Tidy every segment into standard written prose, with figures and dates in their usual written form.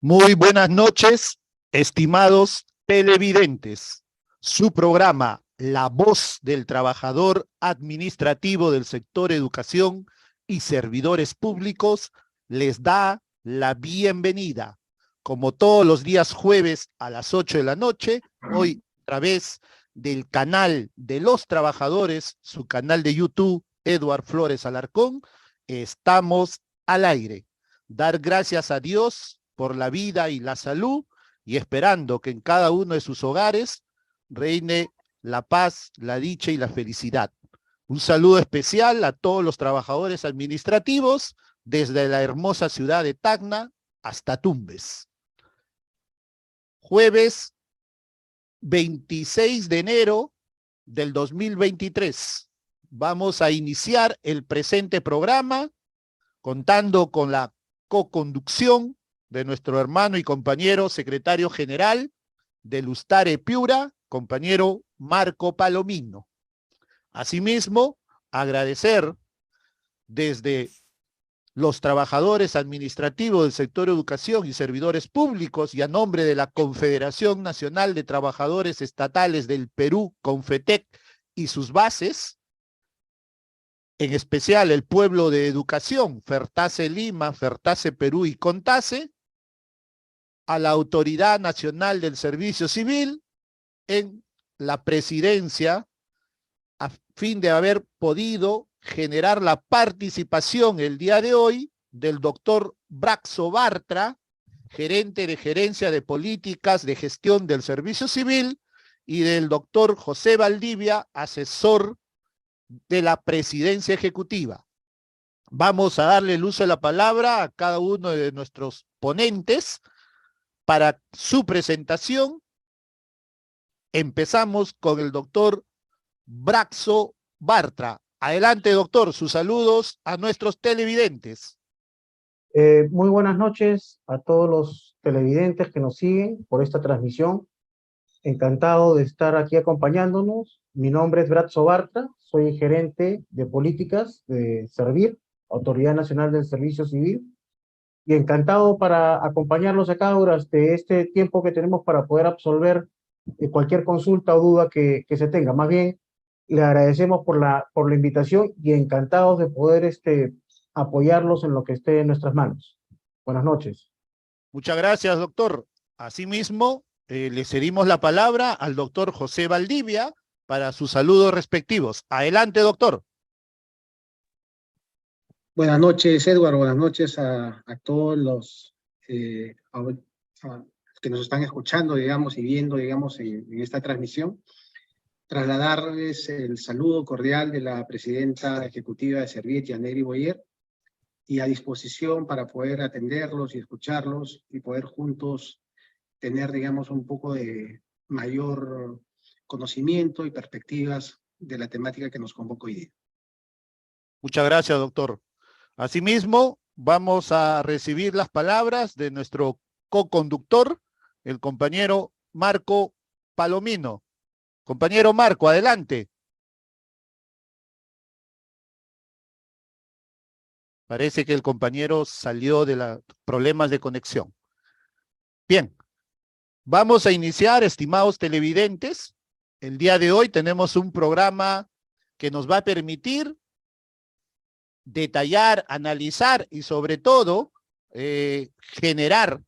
Muy buenas noches, estimados televidentes. Su programa, La Voz del Trabajador Administrativo del Sector Educación y Servidores Públicos, les da la bienvenida. Como todos los días jueves a las 8 de la noche, hoy a través del canal de los trabajadores, su canal de YouTube, Eduard Flores Alarcón, estamos al aire. Dar gracias a Dios por la vida y la salud y esperando que en cada uno de sus hogares reine la paz, la dicha y la felicidad. Un saludo especial a todos los trabajadores administrativos desde la hermosa ciudad de Tacna hasta Tumbes. Jueves 26 de enero del 2023. Vamos a iniciar el presente programa contando con la co-conducción de nuestro hermano y compañero secretario general del Ustare Piura, compañero Marco Palomino. Asimismo, agradecer desde los trabajadores administrativos del sector educación y servidores públicos y a nombre de la Confederación Nacional de Trabajadores Estatales del Perú, CONFETEC, y sus bases, en especial el pueblo de educación, Fertase Lima, Fertase Perú y Contase, a la Autoridad Nacional del Servicio Civil en la presidencia a fin de haber podido generar la participación el día de hoy del doctor Braxo Bartra, gerente de Gerencia de Políticas de Gestión del Servicio Civil, y del doctor José Valdivia, asesor de la presidencia ejecutiva. Vamos a darle el uso de la palabra a cada uno de nuestros ponentes para su presentación. Empezamos con el doctor Braxo Bartra. Adelante, doctor, sus saludos a nuestros televidentes. Muy buenas noches a todos los televidentes que nos siguen por esta transmisión. Encantado de estar aquí acompañándonos. Mi nombre es Braxo Bartra, soy gerente de políticas de Servir, Autoridad Nacional del Servicio Civil, y encantado para acompañarlos acá durante este tiempo que tenemos para poder absolver cualquier consulta o duda que se tenga. Más bien, le agradecemos por la invitación y encantados de poder apoyarlos en lo que esté en nuestras manos. Buenas noches. Muchas gracias, doctor. Asimismo, le cedimos la palabra al doctor José Valdivia para sus saludos respectivos. Adelante, doctor. Buenas noches, Edward. Buenas noches a todos los que nos están escuchando, digamos, y viendo, digamos, en esta transmisión. Trasladarles el saludo cordial de la presidenta ejecutiva de Serviet, Yaneri Boyer, y a disposición para poder atenderlos y escucharlos y poder juntos tener, digamos, un poco de mayor conocimiento y perspectivas de la temática que nos convoca hoy día. Muchas gracias, doctor. Asimismo, vamos a recibir las palabras de nuestro co-conductor, el compañero Marco Palomino. Compañero Marco, adelante. Parece que el compañero salió de los problemas de conexión. Bien, vamos a iniciar, estimados televidentes. El día de hoy tenemos un programa que nos va a permitir detallar, analizar y sobre todo generar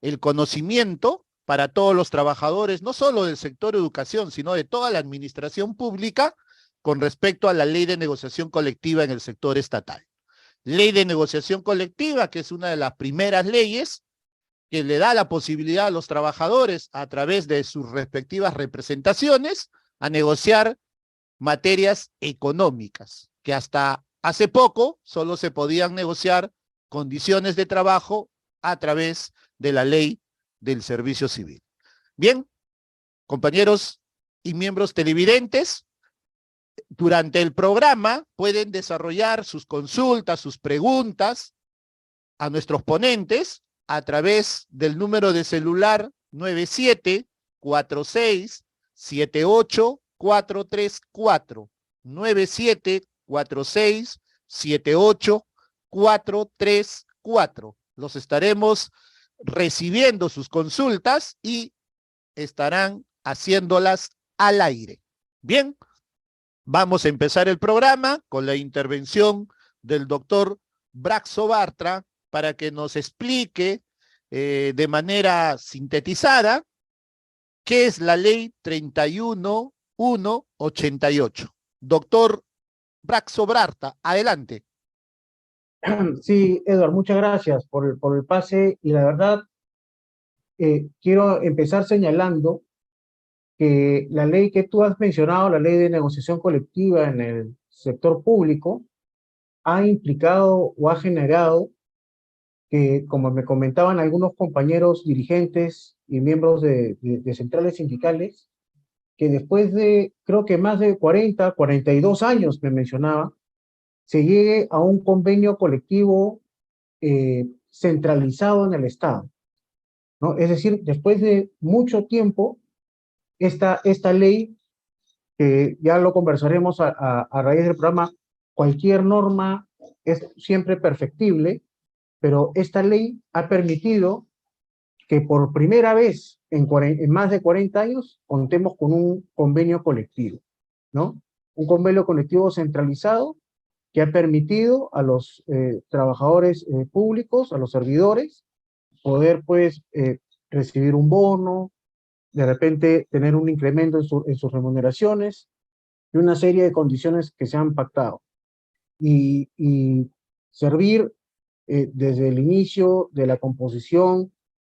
el conocimiento para todos los trabajadores, no solo del sector educación, sino de toda la administración pública con respecto a la ley de negociación colectiva en el sector estatal. Ley de negociación colectiva, que es una de las primeras leyes que le da la posibilidad a los trabajadores a través de sus respectivas representaciones a negociar materias económicas, que hasta hace poco solo se podían negociar condiciones de trabajo a través de la ley del servicio civil. Bien, compañeros y miembros televidentes, durante el programa pueden desarrollar sus consultas, sus preguntas a nuestros ponentes a través del número de celular 9746784434, 9746784434. Los estaremos recibiendo sus consultas y estarán haciéndolas al aire. Bien, vamos a empezar el programa con la intervención del doctor Braxo Bartra para que nos explique de manera sintetizada qué es la ley 31188. Doctor Braxo Bartra, adelante. Sí, Edward, muchas gracias por el pase y la verdad quiero empezar señalando que la ley que tú has mencionado, la ley de negociación colectiva en el sector público, ha implicado o ha generado que, como me comentaban algunos compañeros dirigentes y miembros de centrales sindicales, que después de, creo que más de 42 años, me mencionaba, se llegue a un convenio colectivo centralizado en el Estado, ¿no? Es decir, después de mucho tiempo, esta ley, que ya lo conversaremos a raíz del programa, cualquier norma es siempre perfectible, pero esta ley ha permitido que por primera vez en más de 40 años contemos con un convenio colectivo, ¿no? Un convenio colectivo centralizado que ha permitido a los trabajadores públicos, a los servidores, poder pues recibir un bono, de repente tener un incremento en sus remuneraciones y una serie de condiciones que se han pactado. Y servir desde el inicio de la composición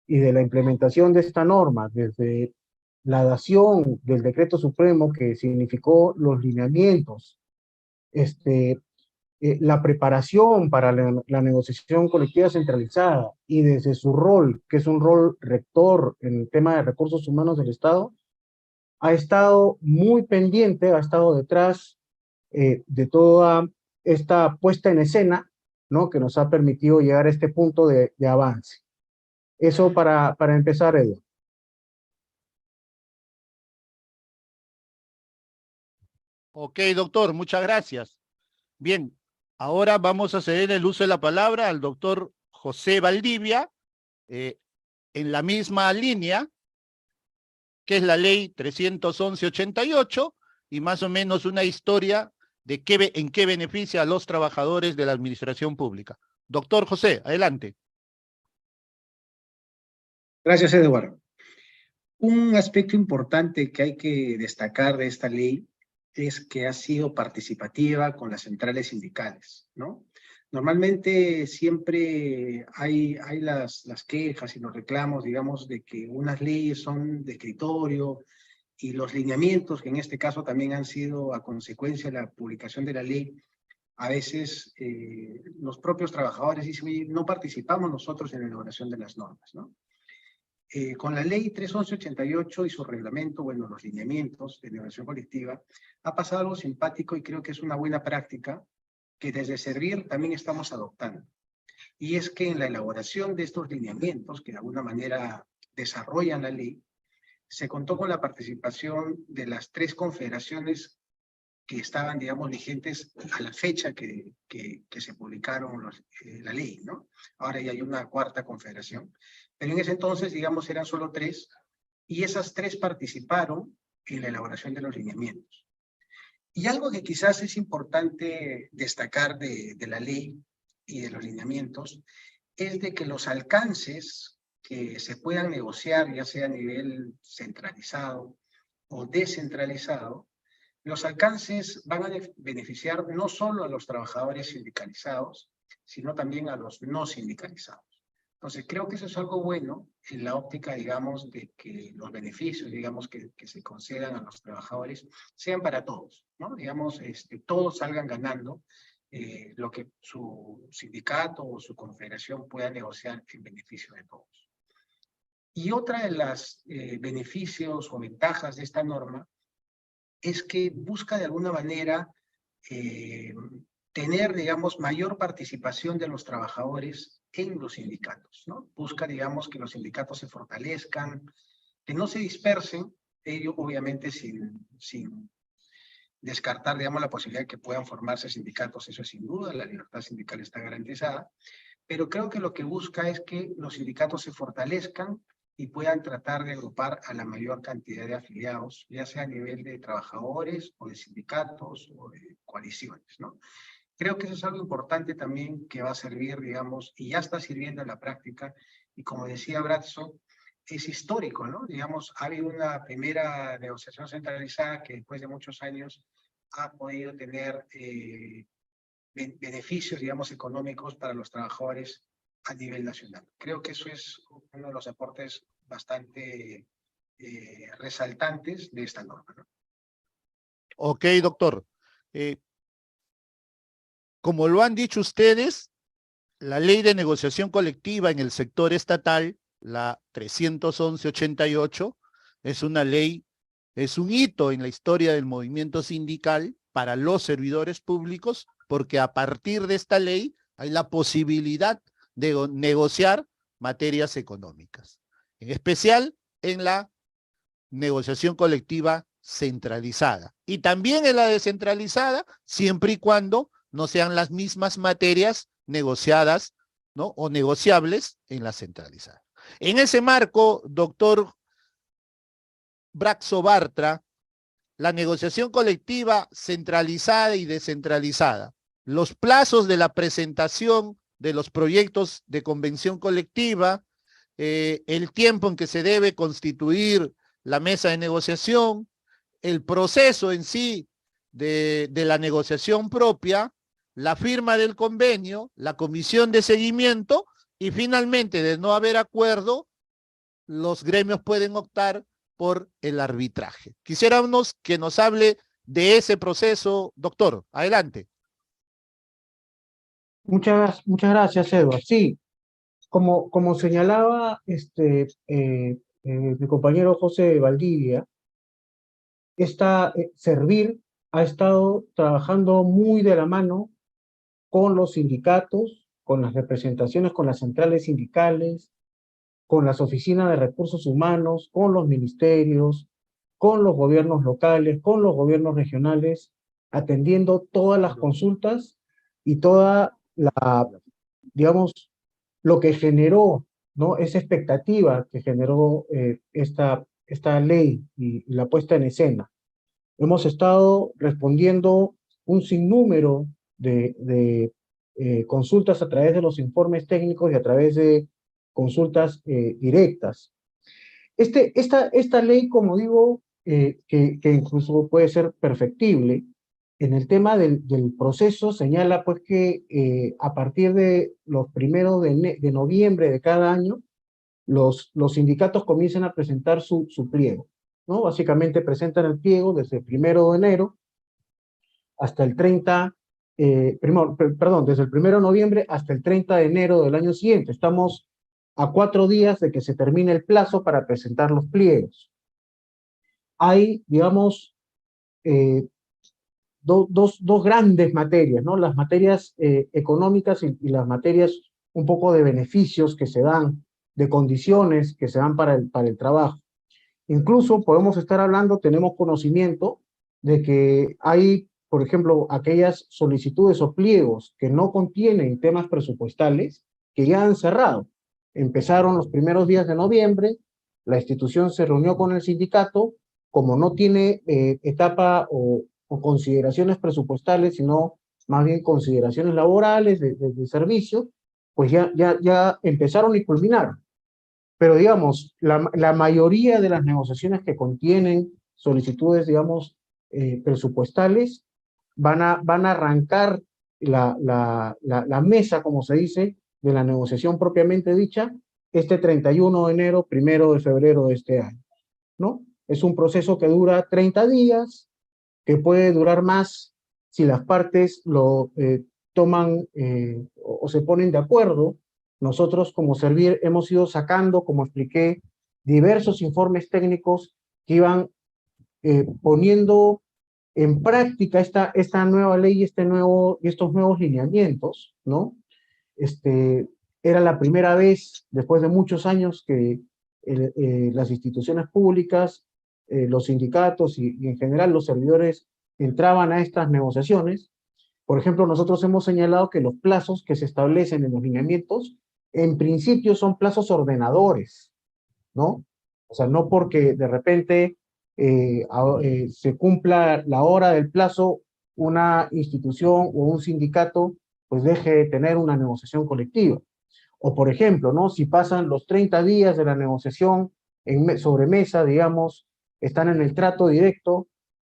y de la implementación de esta norma, desde la dación del decreto supremo que significó los lineamientos, la preparación para la negociación colectiva centralizada y desde su rol, que es un rol rector en el tema de recursos humanos del Estado, ha estado muy pendiente, ha estado detrás de toda esta puesta en escena, ¿no? Que nos ha permitido llegar a este punto de avance. Eso para empezar, Edu. Ok, doctor, muchas gracias. Bien, ahora vamos a ceder el uso de la palabra al doctor José Valdivia, en la misma línea, que es la ley 31188, y más o menos una historia de en qué beneficia a los trabajadores de la administración pública. Doctor José, adelante. Gracias, Eduardo. Un aspecto importante que hay que destacar de esta ley es que ha sido participativa con las centrales sindicales, ¿no? Normalmente siempre hay las quejas y los reclamos, digamos, de que unas leyes son de escritorio y los lineamientos, que en este caso también han sido a consecuencia de la publicación de la ley, a veces los propios trabajadores dicen, oye, no participamos nosotros en la elaboración de las normas, ¿no? Con la ley 31188 y su reglamento, bueno, los lineamientos de negociación colectiva, ha pasado algo simpático y creo que es una buena práctica que desde Servir también estamos adoptando. Y es que en la elaboración de estos lineamientos, que de alguna manera desarrollan la ley, se contó con la participación de las 3 confederaciones que estaban, digamos, vigentes a la fecha que se publicaron la ley, ¿no? Ahora ya hay una 4ª confederación, pero en ese entonces, digamos, eran solo 3, y esas 3 participaron en la elaboración de los lineamientos. Y algo que quizás es importante destacar de la ley y de los lineamientos, es de que los alcances que se puedan negociar, ya sea a nivel centralizado o descentralizado, los alcances van a beneficiar no solo a los trabajadores sindicalizados, sino también a los no sindicalizados. Entonces, creo que eso es algo bueno en la óptica, digamos, de que los beneficios, digamos, que se concedan a los trabajadores sean para todos, ¿no? Digamos, todos salgan ganando lo que su sindicato o su confederación pueda negociar en beneficio de todos. Y otra de las beneficios o ventajas de esta norma es que busca de alguna manera tener, digamos, mayor participación de los trabajadores en los sindicatos, ¿no? Busca, digamos, que los sindicatos se fortalezcan, que no se dispersen, ello obviamente sin descartar, digamos, la posibilidad de que puedan formarse sindicatos, eso es sin duda, la libertad sindical está garantizada, pero creo que lo que busca es que los sindicatos se fortalezcan y puedan tratar de agrupar a la mayor cantidad de afiliados, ya sea a nivel de trabajadores o de sindicatos o de coaliciones, ¿no? Creo que eso es algo importante también que va a servir, digamos, y ya está sirviendo en la práctica, y como decía Brazzo, es histórico, ¿no? Digamos, ha habido una primera negociación centralizada que después de muchos años ha podido tener beneficios, digamos, económicos para los trabajadores a nivel nacional. Creo que eso es uno de los aportes bastante resaltantes de esta norma, ¿no? Ok, doctor. Como lo han dicho ustedes, la ley de negociación colectiva en el sector estatal, la 311-88, es una ley, es un hito en la historia del movimiento sindical para los servidores públicos, porque a partir de esta ley hay la posibilidad de negociar materias económicas, en especial en la negociación colectiva centralizada y también en la descentralizada, siempre y cuando no sean las mismas materias negociadas, ¿no? O negociables en la centralizada. En ese marco, doctor Brazzo Bartra, la negociación colectiva centralizada y descentralizada, los plazos de la presentación de los proyectos de convención colectiva, el tiempo en que se debe constituir la mesa de negociación, el proceso en sí de la negociación propia, la firma del convenio, la comisión de seguimiento y finalmente, de no haber acuerdo, los gremios pueden optar por el arbitraje. Quisiéramos que nos hable de ese proceso, doctor. Adelante. Muchas gracias, Edward. Sí, como señalaba mi compañero José Valdivia, Servir ha estado trabajando muy de la mano con los sindicatos, con las representaciones, con las centrales sindicales, con las oficinas de recursos humanos, con los ministerios, con los gobiernos locales, con los gobiernos regionales, atendiendo todas las consultas y toda digamos, lo que generó, ¿no? Esa expectativa que generó esta ley y la puesta en escena. Hemos estado respondiendo un sinnúmero de consultas a través de los informes técnicos y a través de consultas directas. Esta ley, como digo, que incluso puede ser perfectible, en el tema del proceso señala pues que a partir de los primeros de noviembre de cada año, los sindicatos comienzan a presentar su pliego, ¿no? Básicamente presentan el pliego desde el 1 de enero hasta el 30, desde el 1 de noviembre hasta el 30 de enero del año siguiente. Estamos a 4 días de que se termine el plazo para presentar los pliegos. Hay, digamos, dos grandes materias, ¿no? Las materias económicas y las materias un poco de beneficios que se dan, de condiciones que se dan para el trabajo. Incluso podemos estar hablando, tenemos conocimiento de que hay, por ejemplo, aquellas solicitudes o pliegos que no contienen temas presupuestales que ya han cerrado. Empezaron los primeros días de noviembre, la institución se reunió con el sindicato, como no tiene etapa o consideraciones presupuestales, sino más bien consideraciones laborales de servicio, pues ya empezaron y culminaron. Pero digamos, la mayoría de las negociaciones que contienen solicitudes, digamos, presupuestales, van a arrancar la mesa, como se dice, de la negociación propiamente dicha, este 31 de enero, 1 de febrero de este año, ¿no? Es un proceso que dura 30 días, que puede durar más si las partes lo toman o se ponen de acuerdo. Nosotros como Servir hemos ido sacando, como expliqué, diversos informes técnicos que iban poniendo en práctica esta nueva ley y estos nuevos lineamientos, ¿no? Era la primera vez, después de muchos años, que las instituciones públicas, los sindicatos y en general los servidores entraban a estas negociaciones. Por ejemplo, nosotros hemos señalado que los plazos que se establecen en los lineamientos, en principio son plazos ordenadores, ¿no? O sea, no porque de repente se cumpla la hora del plazo, una institución o un sindicato pues deje de tener una negociación colectiva. O por ejemplo, ¿no? Si pasan los 30 días de la negociación sobre mesa, digamos, están en el trato directo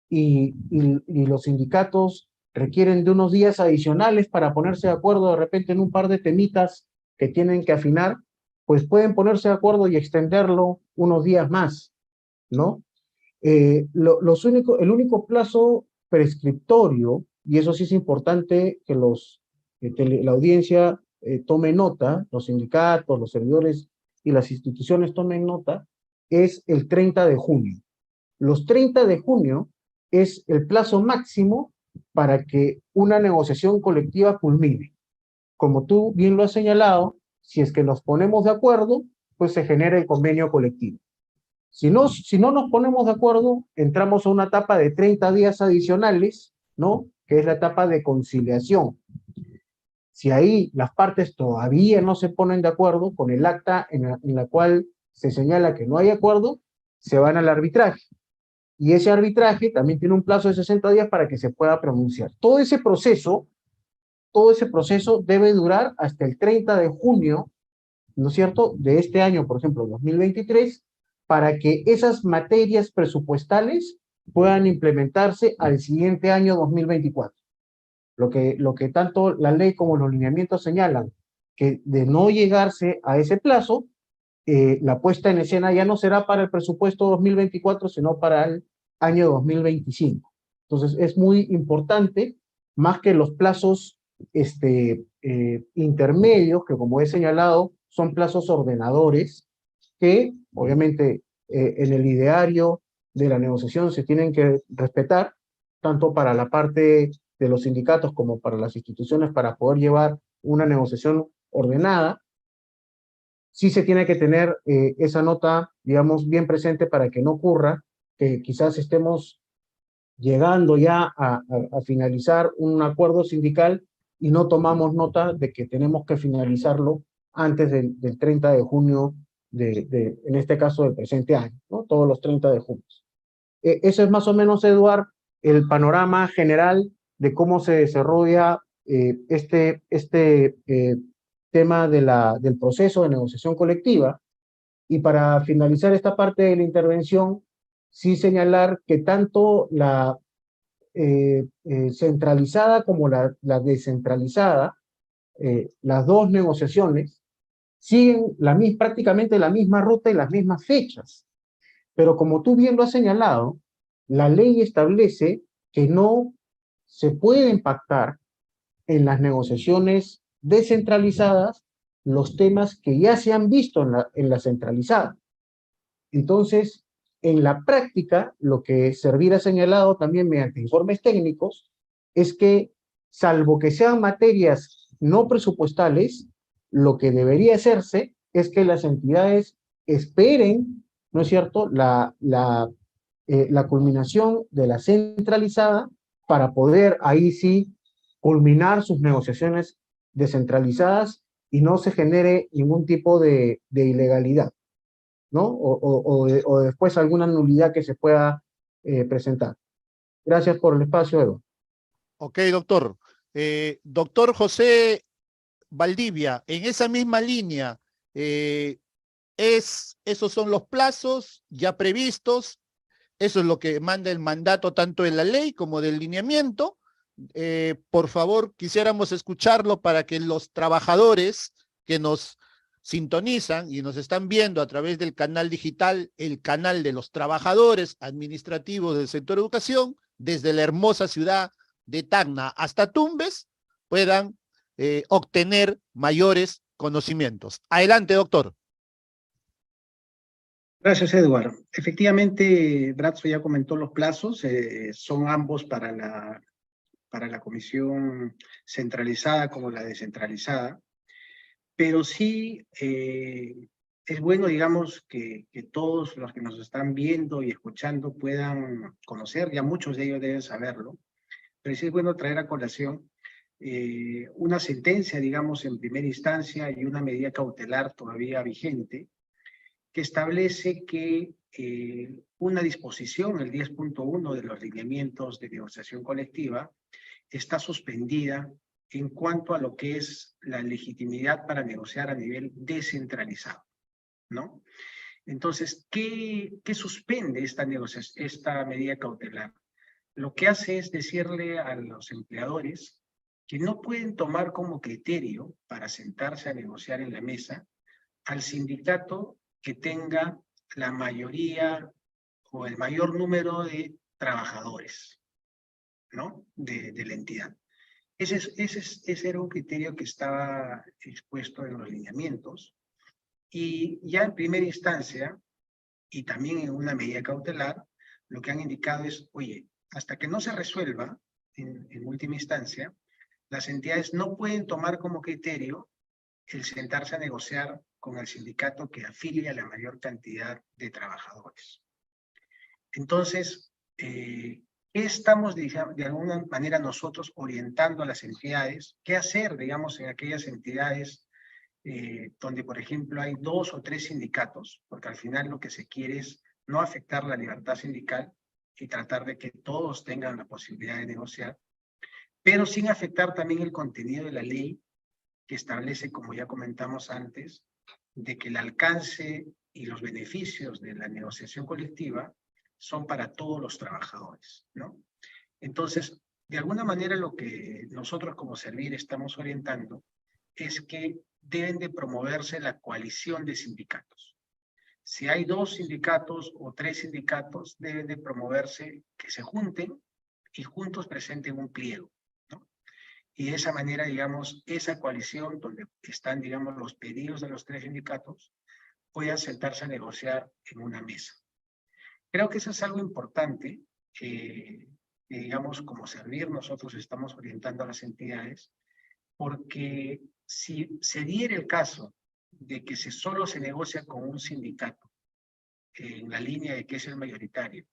y los sindicatos requieren de unos días adicionales para ponerse de acuerdo de repente en un par de temitas que tienen que afinar, pues pueden ponerse de acuerdo y extenderlo unos días más, ¿no? El único plazo prescriptorio, y eso sí es importante que la audiencia tome nota, los sindicatos, los servidores y las instituciones tomen nota, es el 30 de junio. Los 30 de junio es el plazo máximo para que una negociación colectiva culmine. Como tú bien lo has señalado, si es que nos ponemos de acuerdo, pues se genera el convenio colectivo. Si no nos ponemos de acuerdo, entramos a una etapa de 30 días adicionales, ¿no? Que es la etapa de conciliación. Si ahí las partes todavía no se ponen de acuerdo con el acta en la cual se señala que no hay acuerdo, se van al arbitraje. Y ese arbitraje también tiene un plazo de 60 días para que se pueda pronunciar. Todo ese proceso debe durar hasta el 30 de junio, ¿no es cierto?, de este año, por ejemplo, 2023, para que esas materias presupuestales puedan implementarse al siguiente año 2024. Lo que tanto la ley como los lineamientos señalan, que de no llegarse a ese plazo, la puesta en escena ya no será para el presupuesto 2024, sino para el año 2025. Entonces, es muy importante, más que los plazos intermedios, que como he señalado, son plazos ordenadores, que obviamente en el ideario de la negociación se tienen que respetar, tanto para la parte de los sindicatos como para las instituciones, para poder llevar una negociación ordenada. Sí se tiene que tener esa nota, digamos, bien presente para que no ocurra que quizás estemos llegando ya a finalizar un acuerdo sindical y no tomamos nota de que tenemos que finalizarlo antes del 30 de junio, en este caso del presente año, ¿no? Todos los 30 de junio. Eso es más o menos, Eduard, el panorama general de cómo se desarrolla este tema del proceso de negociación colectiva. Y para finalizar esta parte de la intervención, sí señalar que tanto la centralizada como la descentralizada, las dos negociaciones, siguen prácticamente la misma ruta y las mismas fechas. Pero como tú bien lo has señalado, la ley establece que no se pueden pactar en las negociaciones descentralizadas los temas que ya se han visto en la centralizada. Entonces, en la práctica, lo que Servir ha señalado también mediante informes técnicos es que, salvo que sean materias no presupuestales, lo que debería hacerse es que las entidades esperen, ¿no es cierto?, la culminación de la centralizada para poder ahí sí culminar sus negociaciones descentralizadas y no se genere ningún tipo de ilegalidad, ¿no? O después alguna nulidad que se pueda presentar. Gracias por el espacio, Edo. Ok, doctor. Doctor José Valdivia, en esa misma línea, esos son los plazos ya previstos, eso es lo que manda el mandato tanto de la ley como del lineamiento. Por favor, quisiéramos escucharlo para que los trabajadores que nos sintonizan y nos están viendo a través del canal digital, el canal de los trabajadores administrativos del sector educación, desde la hermosa ciudad de Tacna hasta Tumbes, puedan obtener mayores conocimientos. Adelante, doctor. Gracias, Eduardo. Efectivamente, Brazzo ya comentó los plazos, son ambos para la comisión centralizada como la descentralizada, pero sí es bueno, digamos, que todos los que nos están viendo y escuchando puedan conocer, ya muchos de ellos deben saberlo, pero sí es bueno traer a colación una sentencia, digamos, en primera instancia y una medida cautelar todavía vigente, que establece que una disposición, el 10.1 de los lineamientos de negociación colectiva, está suspendida en cuanto a lo que es la legitimidad para negociar a nivel descentralizado, ¿no? Entonces, ¿qué suspende esta medida cautelar? Lo que hace es decirle a los empleadores que no pueden tomar como criterio para sentarse a negociar en la mesa al sindicato que tenga la mayoría o el mayor número de trabajadores, ¿no? De la entidad. Ese era un criterio que estaba expuesto en los lineamientos, y ya en primera instancia, y también en una medida cautelar, lo que han indicado es, oye, hasta que no se resuelva, en última instancia, las entidades no pueden tomar como criterio el sentarse a negociar con el sindicato que afilia la mayor cantidad de trabajadores. Entonces, ¿qué estamos, de alguna manera, nosotros orientando a las entidades? ¿Qué hacer, digamos, en aquellas entidades donde, por ejemplo, hay 2 o 3 sindicatos? Porque al final lo que se quiere es no afectar la libertad sindical y tratar de que todos tengan la posibilidad de negociar, pero sin afectar también el contenido de la ley, que establece, como ya comentamos antes, de que el alcance y los beneficios de la negociación colectiva son para todos los trabajadores, ¿no? Entonces, de alguna manera lo que nosotros como Servir estamos orientando es que deben de promoverse la coalición de sindicatos. Si hay 2 sindicatos o 3 sindicatos, deben de promoverse que se junten y juntos presenten un pliego, ¿no? Y de esa manera, digamos, esa coalición donde están, digamos, los pedidos de los 3 sindicatos, puedan sentarse a negociar en una mesa. Creo que eso es algo importante que, digamos, como Servir, nosotros estamos orientando a las entidades, porque si se diera el caso de que solo se negocia con un sindicato, en la línea de que es el mayoritario,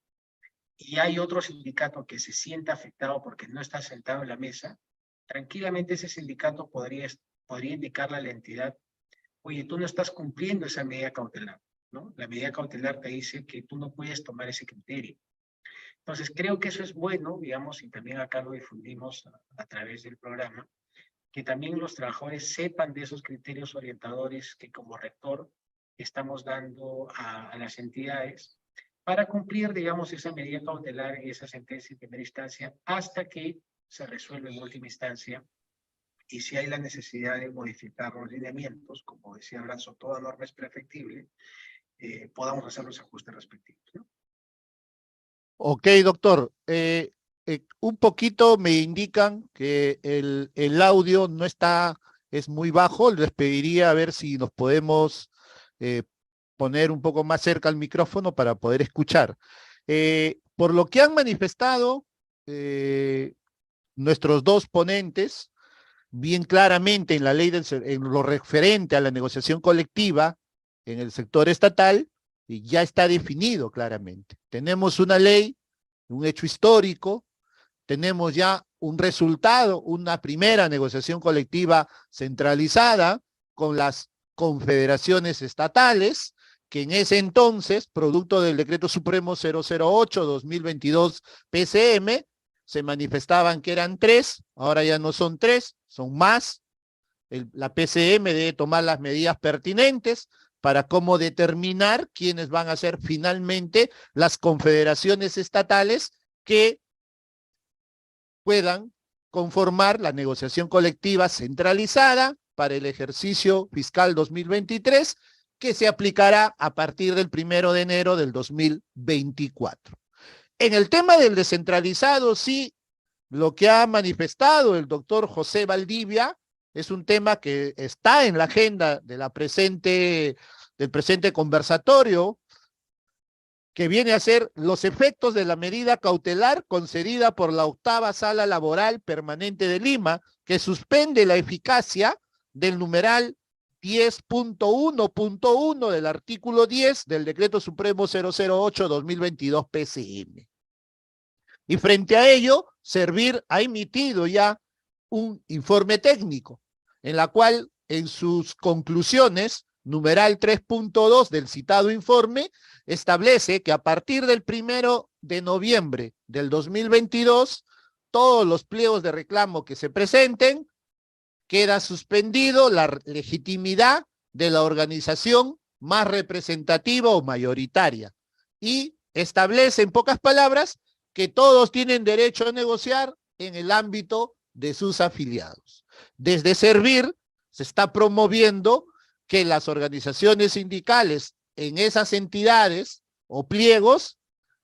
y hay otro sindicato que se sienta afectado porque no está sentado en la mesa, tranquilamente ese sindicato podría indicarle a la entidad, oye, tú no estás cumpliendo esa medida cautelar, ¿no? La medida cautelar te dice que tú no puedes tomar ese criterio. Entonces, creo que eso es bueno, digamos, y también acá lo difundimos a través del programa, que también los trabajadores sepan de esos criterios orientadores que como rector estamos dando a las entidades para cumplir, digamos, esa medida cautelar y esa sentencia en primera instancia hasta que se resuelve en última instancia, y si hay la necesidad de modificar los lineamientos, como decía Brazo, toda norma es perfectible, podamos hacer los ajustes respectivos, ¿no? Ok, doctor. Un poquito me indican que el audio no está, es muy bajo. Les pediría a ver si nos podemos poner un poco más cerca al micrófono para poder escuchar. Por lo que han manifestado nuestros 2 ponentes, bien claramente en la ley en lo referente a la negociación colectiva en el sector estatal, y ya está definido claramente. Tenemos una ley, un hecho histórico, tenemos ya un resultado, una primera negociación colectiva centralizada con las confederaciones estatales, que en ese entonces, producto del Decreto Supremo 008-2022 PCM, se manifestaban que eran 3, ahora ya no son 3, son más. La PCM debe tomar las medidas pertinentes para cómo determinar quiénes van a ser finalmente las confederaciones estatales que puedan conformar la negociación colectiva centralizada para el ejercicio fiscal 2023, que se aplicará a partir del 1 de enero del 2024. En el tema del descentralizado, sí, lo que ha manifestado el doctor José Valdivia es un tema que está en la agenda de del presente conversatorio, que viene a ser los efectos de la medida cautelar concedida por la 8ª Sala Laboral Permanente de Lima, que suspende la eficacia del numeral 10.1.1 del artículo 10 del Decreto Supremo 008-2022 PCM. Y frente a ello, Servir ha emitido ya un informe técnico, en la cual en sus conclusiones, numeral 3.2 del citado informe, establece que a partir del 1 de noviembre del 2022, todos los pliegos de reclamo que se presenten, queda suspendido la legitimidad de la organización más representativa o mayoritaria. Y establece, en pocas palabras, que todos tienen derecho a negociar en el ámbito de sus afiliados. Desde Servir se está promoviendo que las organizaciones sindicales en esas entidades o pliegos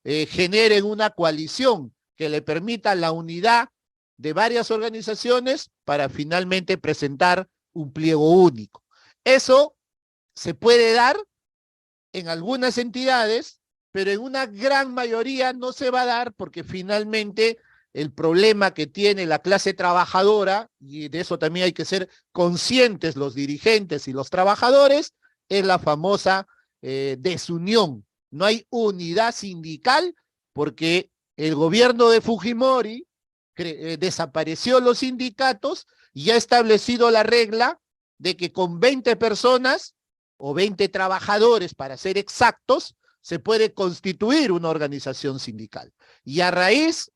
generen una coalición que le permita la unidad de varias organizaciones para finalmente presentar un pliego único. Eso se puede dar en algunas entidades, pero en una gran mayoría no se va a dar porque finalmente el problema que tiene la clase trabajadora, y de eso también hay que ser conscientes los dirigentes y los trabajadores, es la famosa desunión. No hay unidad sindical porque el gobierno de Fujimori desapareció los sindicatos y ha establecido la regla de que con 20 personas o 20 trabajadores, para ser exactos, se puede constituir una organización sindical. Y a raíz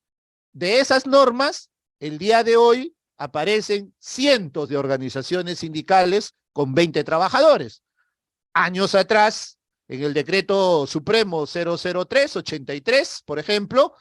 de esas normas, el día de hoy aparecen cientos de organizaciones sindicales con 20 trabajadores. Años atrás, en el decreto supremo 003-83, por ejemplo,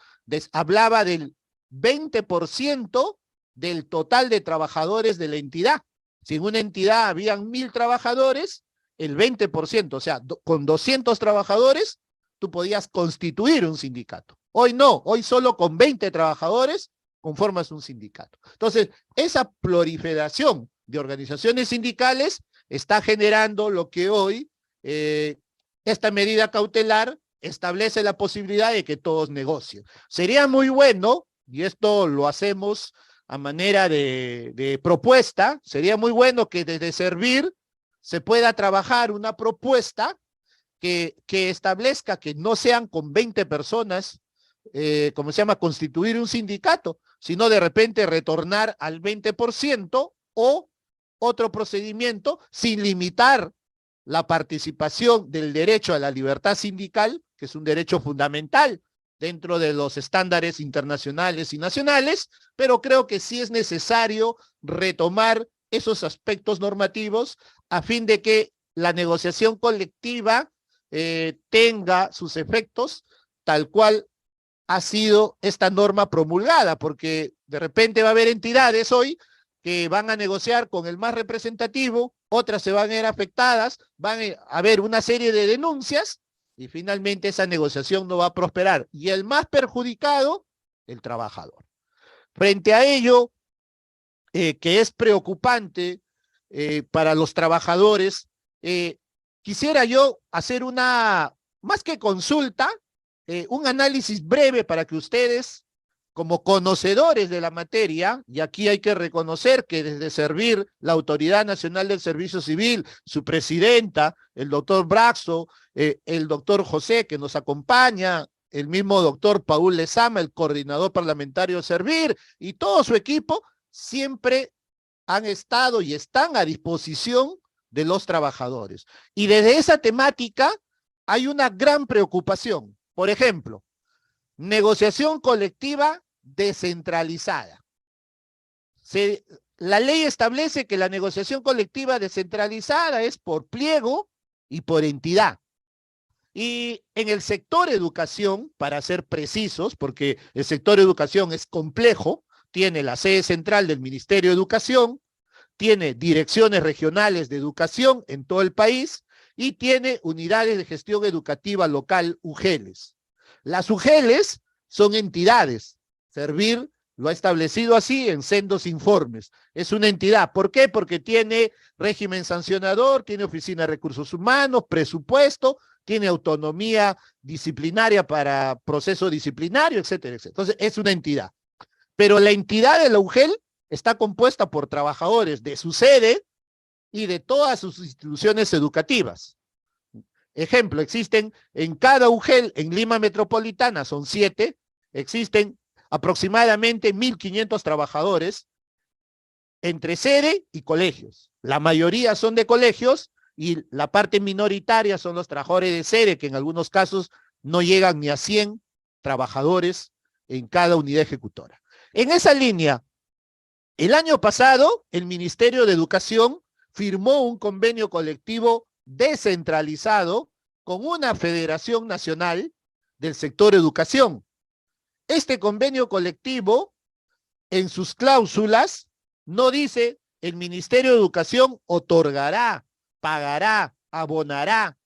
hablaba del 20% del total de trabajadores de la entidad. Si en una entidad habían 1000 trabajadores, el 20%, o sea, con 200 trabajadores, tú podías constituir un sindicato. Hoy no, hoy solo con 20 trabajadores conformas un sindicato. Entonces, esa proliferación de organizaciones sindicales está generando lo que hoy, esta medida cautelar establece la posibilidad de que todos negocien. Sería muy bueno, y esto lo hacemos a manera de propuesta, sería muy bueno que desde Servir se pueda trabajar una propuesta que establezca que no sean con 20 personas, como se llama, constituir un sindicato, sino de repente retornar al 20% o otro procedimiento sin limitar la participación del derecho a la libertad sindical, que es un derecho fundamental dentro de los estándares internacionales y nacionales, pero creo que sí es necesario retomar esos aspectos normativos a fin de que la negociación colectiva tenga sus efectos tal cual ha sido esta norma promulgada, porque de repente va a haber entidades hoy que van a negociar con el más representativo, otras se van a ver afectadas, van a haber una serie de denuncias y finalmente esa negociación no va a prosperar. Y el más perjudicado, el trabajador. Frente a ello, que es preocupante para los trabajadores, quisiera yo hacer una, más que consulta, un análisis breve para que ustedes, como conocedores de la materia, y aquí hay que reconocer que desde Servir, la Autoridad Nacional del Servicio Civil, su presidenta, el doctor Braxo, el doctor José, que nos acompaña, el mismo doctor Paul Lezama, el coordinador parlamentario de Servir, y todo su equipo, siempre han estado y están a disposición de los trabajadores. Y desde esa temática hay una gran preocupación. Por ejemplo, negociación colectiva descentralizada. La ley establece que la negociación colectiva descentralizada es por pliego y por entidad. Y en el sector educación, para ser precisos, porque el sector educación es complejo, tiene la sede central del Ministerio de Educación, tiene direcciones regionales de educación en todo el país y tiene unidades de gestión educativa local, UGELES. Las UGELES son entidades. Servir lo ha establecido así en sendos informes. Es una entidad. ¿Por qué? Porque tiene régimen sancionador, tiene oficina de recursos humanos, presupuesto, tiene autonomía disciplinaria para proceso disciplinario, etcétera, etcétera. Entonces, es una entidad. Pero la entidad de la UGEL está compuesta por trabajadores de su sede y de todas sus instituciones educativas. Ejemplo, existen en cada UGEL, en Lima Metropolitana, son 7, existen aproximadamente 1.500 trabajadores entre sede y colegios. La mayoría son de colegios y la parte minoritaria son los trabajadores de sede, que en algunos casos no llegan ni a 100 trabajadores en cada unidad ejecutora. En esa línea, el año pasado, el Ministerio de Educación firmó un convenio colectivo descentralizado con una federación nacional del sector educación. Este convenio colectivo, en sus cláusulas, no dice el Ministerio de Educación otorgará, pagará, abonará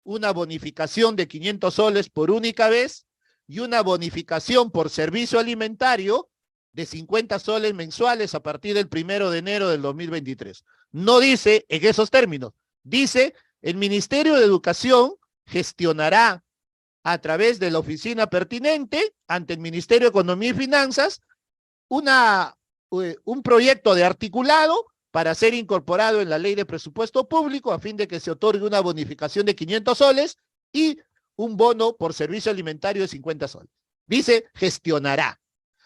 una bonificación de 500 soles por única vez y una bonificación por servicio alimentario de 50 soles mensuales a partir del 1 de enero del 2023. No dice en esos términos, dice el Ministerio de Educación gestionará a través de la oficina pertinente ante el Ministerio de Economía y Finanzas un proyecto de articulado para ser incorporado en la ley de presupuesto público a fin de que se otorgue una bonificación de 500 soles y un bono por servicio alimentario de 50 soles. Dice gestionará.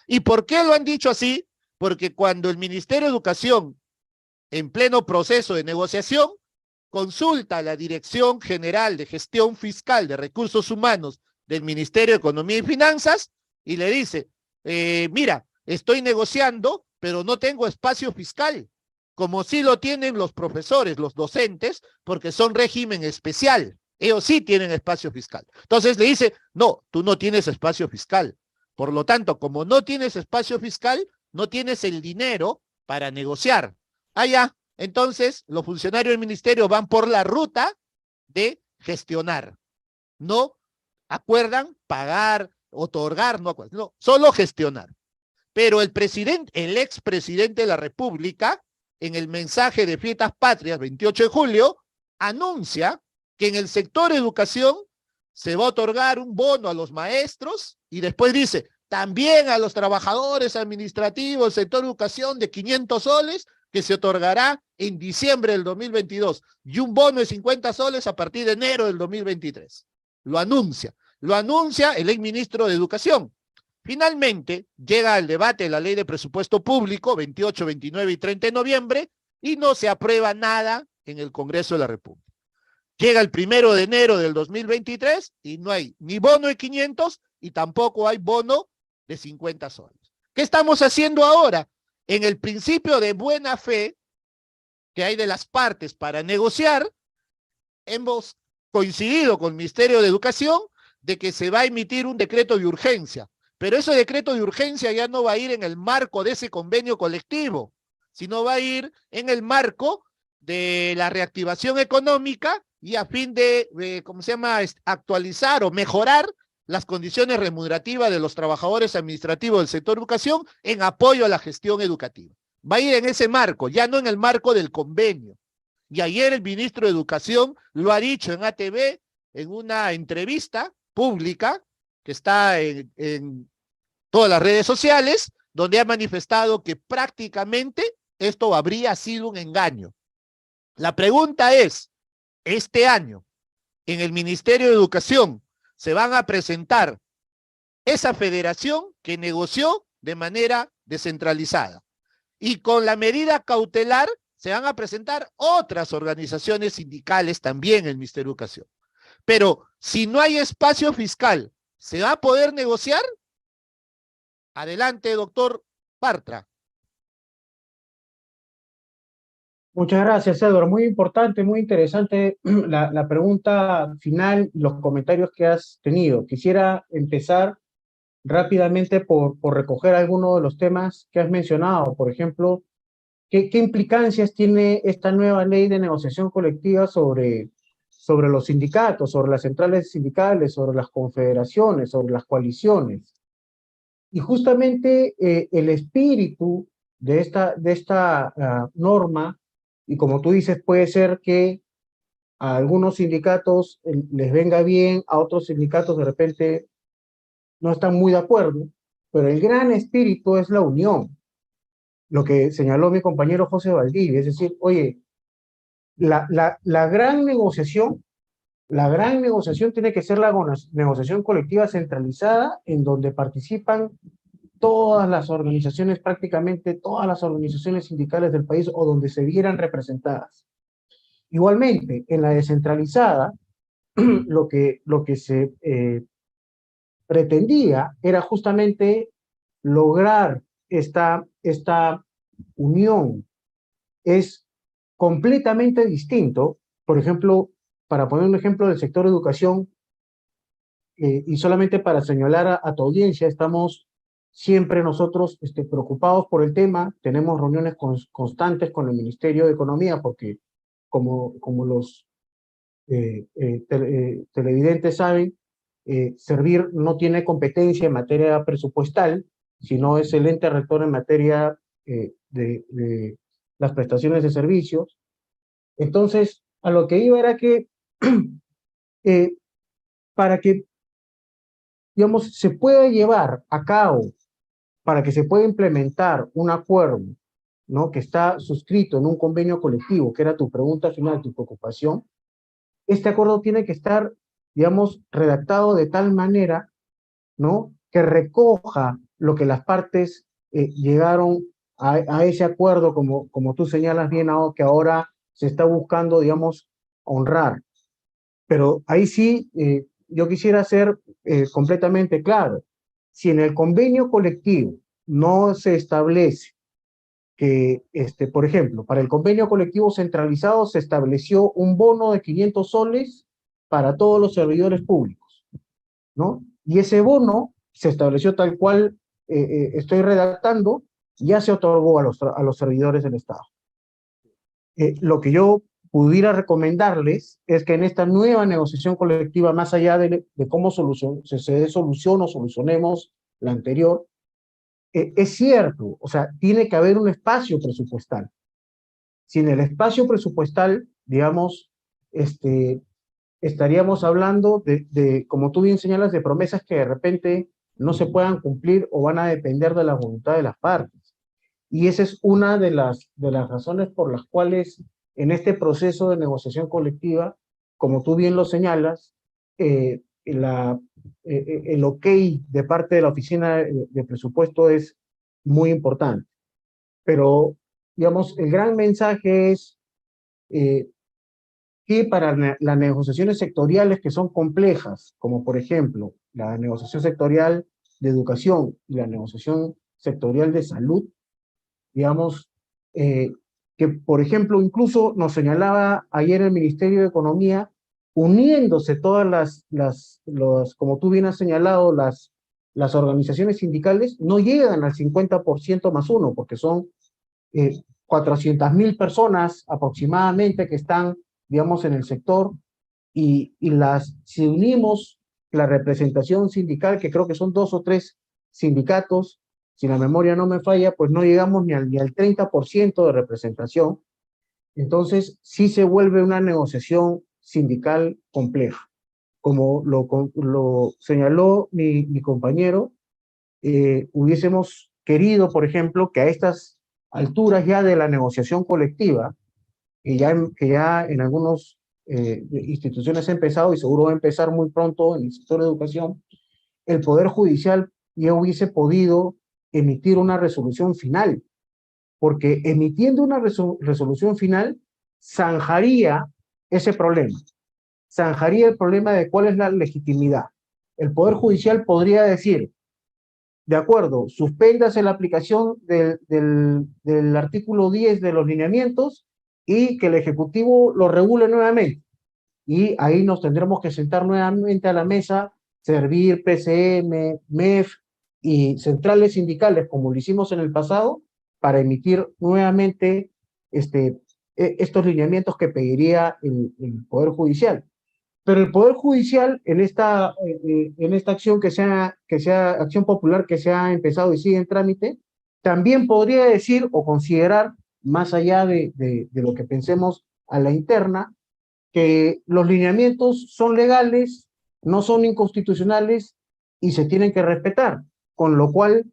¿Y por qué lo han dicho así? Porque cuando el Ministerio de Educación, en pleno proceso de negociación, consulta a la Dirección General de Gestión Fiscal de Recursos Humanos del Ministerio de Economía y Finanzas y le dice, mira, estoy negociando, pero no tengo espacio fiscal, como sí lo tienen los profesores, los docentes, porque son régimen especial. Ellos sí tienen espacio fiscal. Entonces le dice, no, tú no tienes espacio fiscal. Por lo tanto, como no tienes espacio fiscal, no tienes el dinero para negociar. Ya. Entonces, los funcionarios del ministerio van por la ruta de gestionar. No acuerdan pagar, otorgar, no acuerdan, no, solo gestionar. Pero el expresidente de la República, en el mensaje de Fiestas Patrias, 28 de julio, anuncia que en el sector educación se va a otorgar un bono a los maestros y después dice, también a los trabajadores administrativos del sector educación de 500 soles que se otorgará en diciembre del 2022 y un bono de 50 soles a partir de enero del 2023. Lo anuncia el exministro de Educación. Finalmente, llega el debate de la ley de presupuesto público, 28, 29 y 30 de noviembre, y no se aprueba nada en el Congreso de la República. Llega el 1 de enero del 2023 y no hay ni bono de 500 y tampoco hay bono de 50 soles. ¿Qué estamos haciendo ahora? En el principio de buena fe que hay de las partes para negociar, hemos coincidido con el Ministerio de Educación de que se va a emitir un decreto de urgencia. Pero ese decreto de urgencia ya no va a ir en el marco de ese convenio colectivo, sino va a ir en el marco de la reactivación económica y a fin de actualizar o mejorar las condiciones remunerativas de los trabajadores administrativos del sector educación en apoyo a la gestión educativa. Va a ir en ese marco, ya no en el marco del convenio. Y ayer el ministro de Educación lo ha dicho en ATV, en una entrevista pública que está en todas las redes sociales, donde ha manifestado que prácticamente esto habría sido un engaño. La pregunta es, este año, en el Ministerio de Educación, se van a presentar esa federación que negoció de manera descentralizada. Y con la medida cautelar se van a presentar otras organizaciones sindicales también en el Ministerio de Educación. Pero si no hay espacio fiscal, ¿se va a poder negociar? Adelante, doctor Bartra. Muchas gracias, Edward. Muy importante, muy interesante la pregunta final, los comentarios que has tenido. Quisiera empezar rápidamente por recoger algunos de los temas que has mencionado. Por ejemplo, ¿qué implicancias tiene esta nueva ley de negociación colectiva sobre los sindicatos, sobre las centrales sindicales, sobre las confederaciones, sobre las coaliciones? Y justamente el espíritu de esta norma, y como tú dices, puede ser que a algunos sindicatos les venga bien, a otros sindicatos de repente no están muy de acuerdo, pero el gran espíritu es la unión. Lo que señaló mi compañero José Valdivia, es decir, oye, la gran negociación tiene que ser la negociación colectiva centralizada en donde participan todas las organizaciones, prácticamente todas las organizaciones sindicales del país o donde se vieran representadas. Igualmente, en la descentralizada, lo que se pretendía era justamente lograr esta unión. Es completamente distinto, por ejemplo, para poner un ejemplo del sector educación, y solamente para señalar a tu audiencia, estamos siempre nosotros preocupados por el tema, tenemos reuniones constantes con el Ministerio de Economía, porque como los televidentes saben, Servir no tiene competencia en materia presupuestal, sino es el ente rector en materia de las prestaciones de servicios. Entonces, a lo que iba era que para que, digamos, se pueda llevar a cabo, para que se pueda implementar un acuerdo, ¿no?, que está suscrito en un convenio colectivo, que era tu pregunta final, tu preocupación, este acuerdo tiene que estar, digamos, redactado de tal manera, ¿no?, que recoja lo que las partes llegaron a ese acuerdo, como tú señalas bien, que ahora se está buscando, digamos, honrar. Pero ahí sí, yo quisiera ser completamente claro. Si en el convenio colectivo no se establece que, por ejemplo, para el convenio colectivo centralizado se estableció un bono de 500 soles para todos los servidores públicos, ¿no? Y ese bono se estableció tal cual estoy redactando, ya se otorgó a los servidores del Estado. Lo que yo pudiera recomendarles es que en esta nueva negociación colectiva, más allá de cómo se dé solución o solucionemos la anterior, es cierto, o sea, tiene que haber un espacio presupuestal. Sin el espacio presupuestal, digamos, estaríamos hablando como tú bien señalas, de promesas que de repente no se puedan cumplir o van a depender de la voluntad de las partes. Y esa es una de las razones por las cuales en este proceso de negociación colectiva, como tú bien lo señalas, el ok de parte de la oficina de presupuesto es muy importante. Pero, digamos, el gran mensaje es que para las negociaciones sectoriales que son complejas, como por ejemplo la negociación sectorial de educación y la negociación sectorial de salud, digamos, que por ejemplo incluso nos señalaba ayer el Ministerio de Economía, uniéndose todas como tú bien has señalado, las organizaciones sindicales no llegan al 50% más uno, porque son 400.000 personas aproximadamente que están, digamos, en el sector, y si unimos la representación sindical, que creo que son 2 o 3 sindicatos, si la memoria no me falla, pues no llegamos ni al 30% de representación. Entonces, sí se vuelve una negociación sindical compleja. Como lo señaló mi compañero, hubiésemos querido, por ejemplo, que a estas alturas ya de la negociación colectiva, que ya en algunas instituciones ha empezado y seguro va a empezar muy pronto en el sector de educación, el Poder Judicial ya hubiese podido emitir una resolución final, porque emitiendo una resolución final zanjaría ese problema, zanjaría el problema de cuál es la legitimidad. El Poder Judicial podría decir, de acuerdo, suspéndase la aplicación del artículo 10 de los lineamientos y que el Ejecutivo lo regule nuevamente. Y ahí nos tendremos que sentar nuevamente a la mesa, Servir, PCM, MEF y centrales sindicales, como lo hicimos en el pasado, para emitir nuevamente estos lineamientos que pediría el Poder Judicial. Pero el Poder Judicial, en esta acción que sea acción popular que se ha empezado y sigue en trámite, también podría decir o considerar, más allá de lo que pensemos a la interna, que los lineamientos son legales, no son inconstitucionales y se tienen que respetar, con lo cual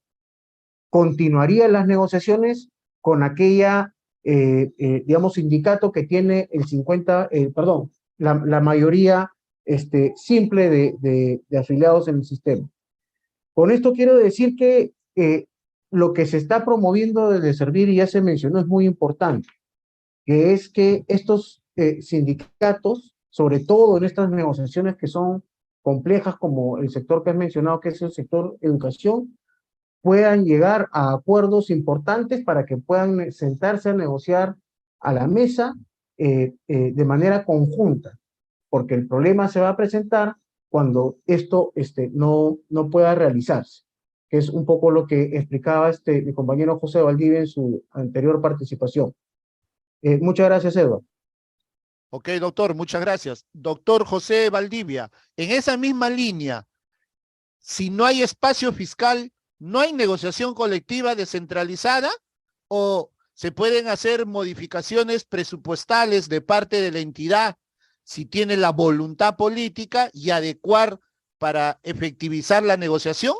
continuarían las negociaciones con aquella, digamos, sindicato que tiene la mayoría simple de afiliados en el sistema. Con esto quiero decir que lo que se está promoviendo desde Servir, y ya se mencionó, es muy importante, que es que estos sindicatos, sobre todo en estas negociaciones que son complejas, como el sector que has mencionado, que es el sector educación, puedan llegar a acuerdos importantes para que puedan sentarse a negociar a la mesa de manera conjunta, porque el problema se va a presentar cuando esto no pueda realizarse, que es un poco lo que explicaba mi compañero José Valdivia en su anterior participación. Muchas gracias, Eduardo. Ok, doctor, muchas gracias. Doctor José Valdivia, en esa misma línea, si no hay espacio fiscal, ¿no hay negociación colectiva descentralizada o se pueden hacer modificaciones presupuestales de parte de la entidad si tiene la voluntad política y adecuar para efectivizar la negociación?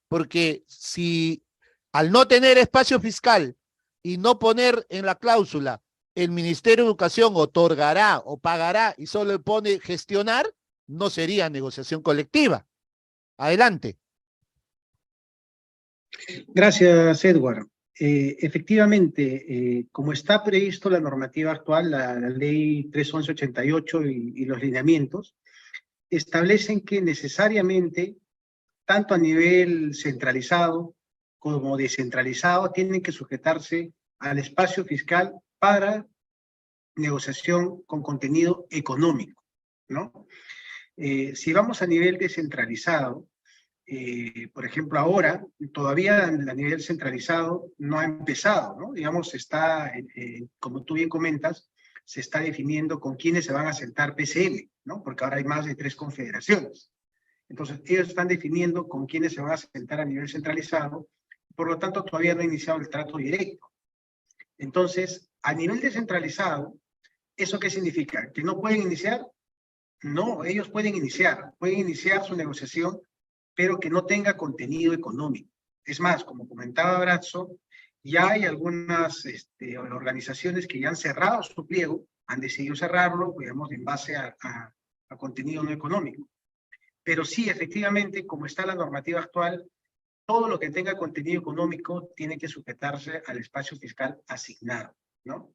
Porque si al no tener espacio fiscal y no poner en la cláusula el Ministerio de Educación otorgará o pagará y solo pone gestionar, no sería negociación colectiva. Adelante. Gracias, Edward. Efectivamente, como está previsto la normativa actual, la ley 31188 y los lineamientos, establecen que necesariamente, tanto a nivel centralizado como descentralizado, tienen que sujetarse al espacio fiscal para negociación con contenido económico, ¿no? Si vamos a nivel descentralizado, por ejemplo, ahora todavía a nivel centralizado no ha empezado, ¿no? Digamos, está, como tú bien comentas, se está definiendo con quiénes se van a sentar PCM, ¿no? Porque ahora hay más de 3 confederaciones. Entonces, ellos están definiendo con quiénes se van a sentar a nivel centralizado, por lo tanto, todavía no ha iniciado el trato directo. Entonces, a nivel descentralizado, ¿eso qué significa? ¿Que no pueden iniciar? No, ellos pueden iniciar su negociación, pero que no tenga contenido económico. Es más, como comentaba Brazzo, ya hay algunas organizaciones que ya han cerrado su pliego, han decidido cerrarlo, digamos, en base a contenido no económico. Pero sí, efectivamente, como está la normativa actual, todo lo que tenga contenido económico tiene que sujetarse al espacio fiscal asignado, ¿no?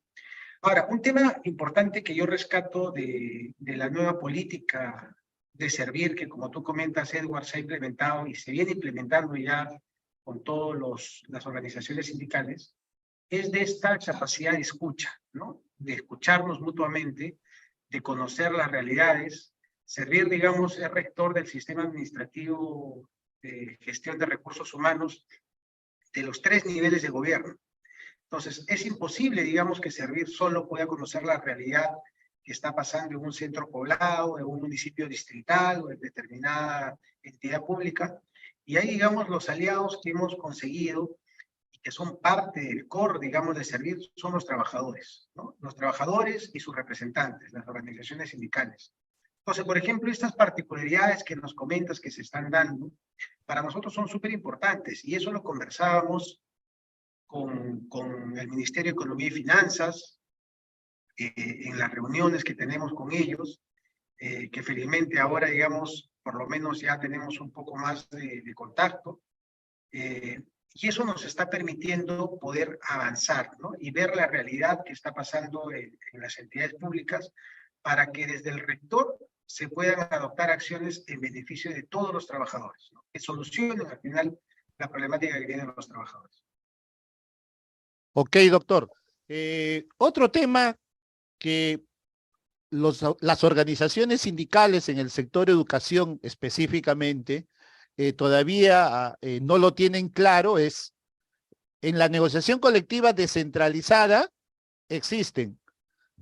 Ahora, un tema importante que yo rescato de la nueva política de Servir, que como tú comentas, Edward, se ha implementado y se viene implementando ya con todas las organizaciones sindicales, es de esta capacidad de escucha, ¿no? De escucharnos mutuamente, de conocer las realidades. Servir, digamos, es rector del sistema administrativo de gestión de recursos humanos de los 3 niveles de gobierno. Entonces, es imposible, digamos, que Servir solo pueda conocer la realidad que está pasando en un centro poblado, en un municipio distrital o en determinada entidad pública. Y ahí, digamos, los aliados que hemos conseguido y que son parte del core, digamos, de Servir, son los trabajadores, ¿no? Los trabajadores y sus representantes, las organizaciones sindicales. Entonces, por ejemplo, estas particularidades que nos comentas que se están dando, para nosotros son súper importantes y eso lo conversábamos con el Ministerio de Economía y Finanzas, en las reuniones que tenemos con ellos, que felizmente ahora, digamos, por lo menos ya tenemos un poco más de contacto, y eso nos está permitiendo poder avanzar, ¿no? Y ver la realidad que está pasando en las entidades públicas para que desde el rector se puedan adoptar acciones en beneficio de todos los trabajadores, ¿no? Que solucionen al final la problemática que tienen los trabajadores. Ok, doctor. Otro tema que las organizaciones sindicales en el sector educación específicamente todavía no lo tienen claro es, en la negociación colectiva descentralizada existen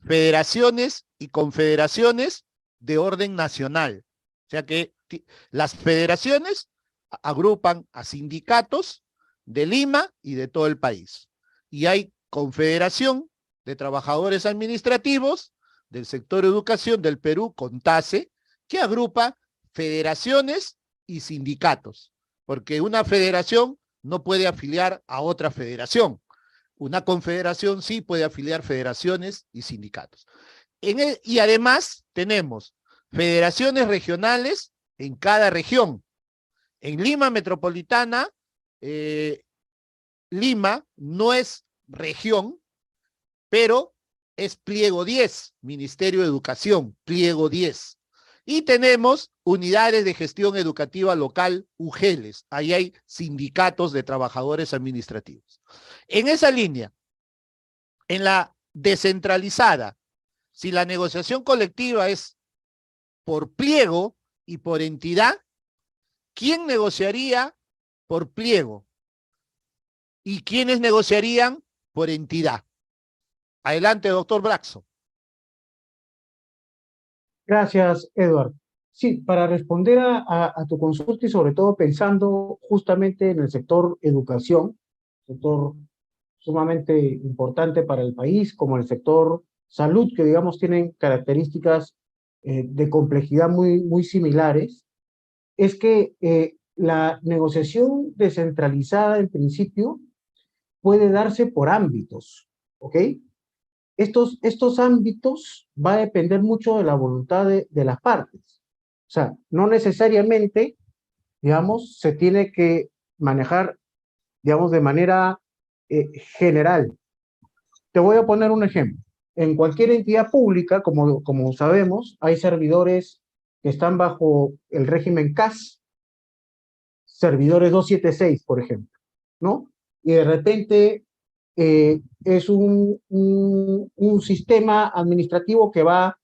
federaciones y confederaciones de orden nacional. O sea que las federaciones agrupan a sindicatos de Lima y de todo el país. Y hay confederación de trabajadores administrativos del sector educación del Perú, CONTASE, que agrupa federaciones y sindicatos, porque una federación no puede afiliar a otra federación. Una confederación sí puede afiliar federaciones y sindicatos. Y además tenemos federaciones regionales en cada región. En Lima Metropolitana Lima no es región, pero es pliego 10, Ministerio de Educación, pliego 10. Y tenemos unidades de gestión educativa local, UGELES. Ahí hay sindicatos de trabajadores administrativos. En esa línea, en la descentralizada, si la negociación colectiva es por pliego y por entidad, ¿quién negociaría por pliego? ¿Y quiénes negociarían por entidad? Adelante, doctor Braxo. Gracias, Edward. Sí, para responder a tu consulta y sobre todo pensando justamente en el sector educación, sector sumamente importante para el país, como el sector salud, que digamos tienen características de complejidad muy similares, es que la negociación descentralizada en principio puede darse por ámbitos, ¿ok? Estos ámbitos va a depender mucho de la voluntad de las partes. O sea, no necesariamente, digamos, se tiene que manejar, digamos, de manera general. Te voy a poner un ejemplo. En cualquier entidad pública, como sabemos, hay servidores que están bajo el régimen CAS, servidores 276, por ejemplo, ¿no? Y de repente es un sistema administrativo que va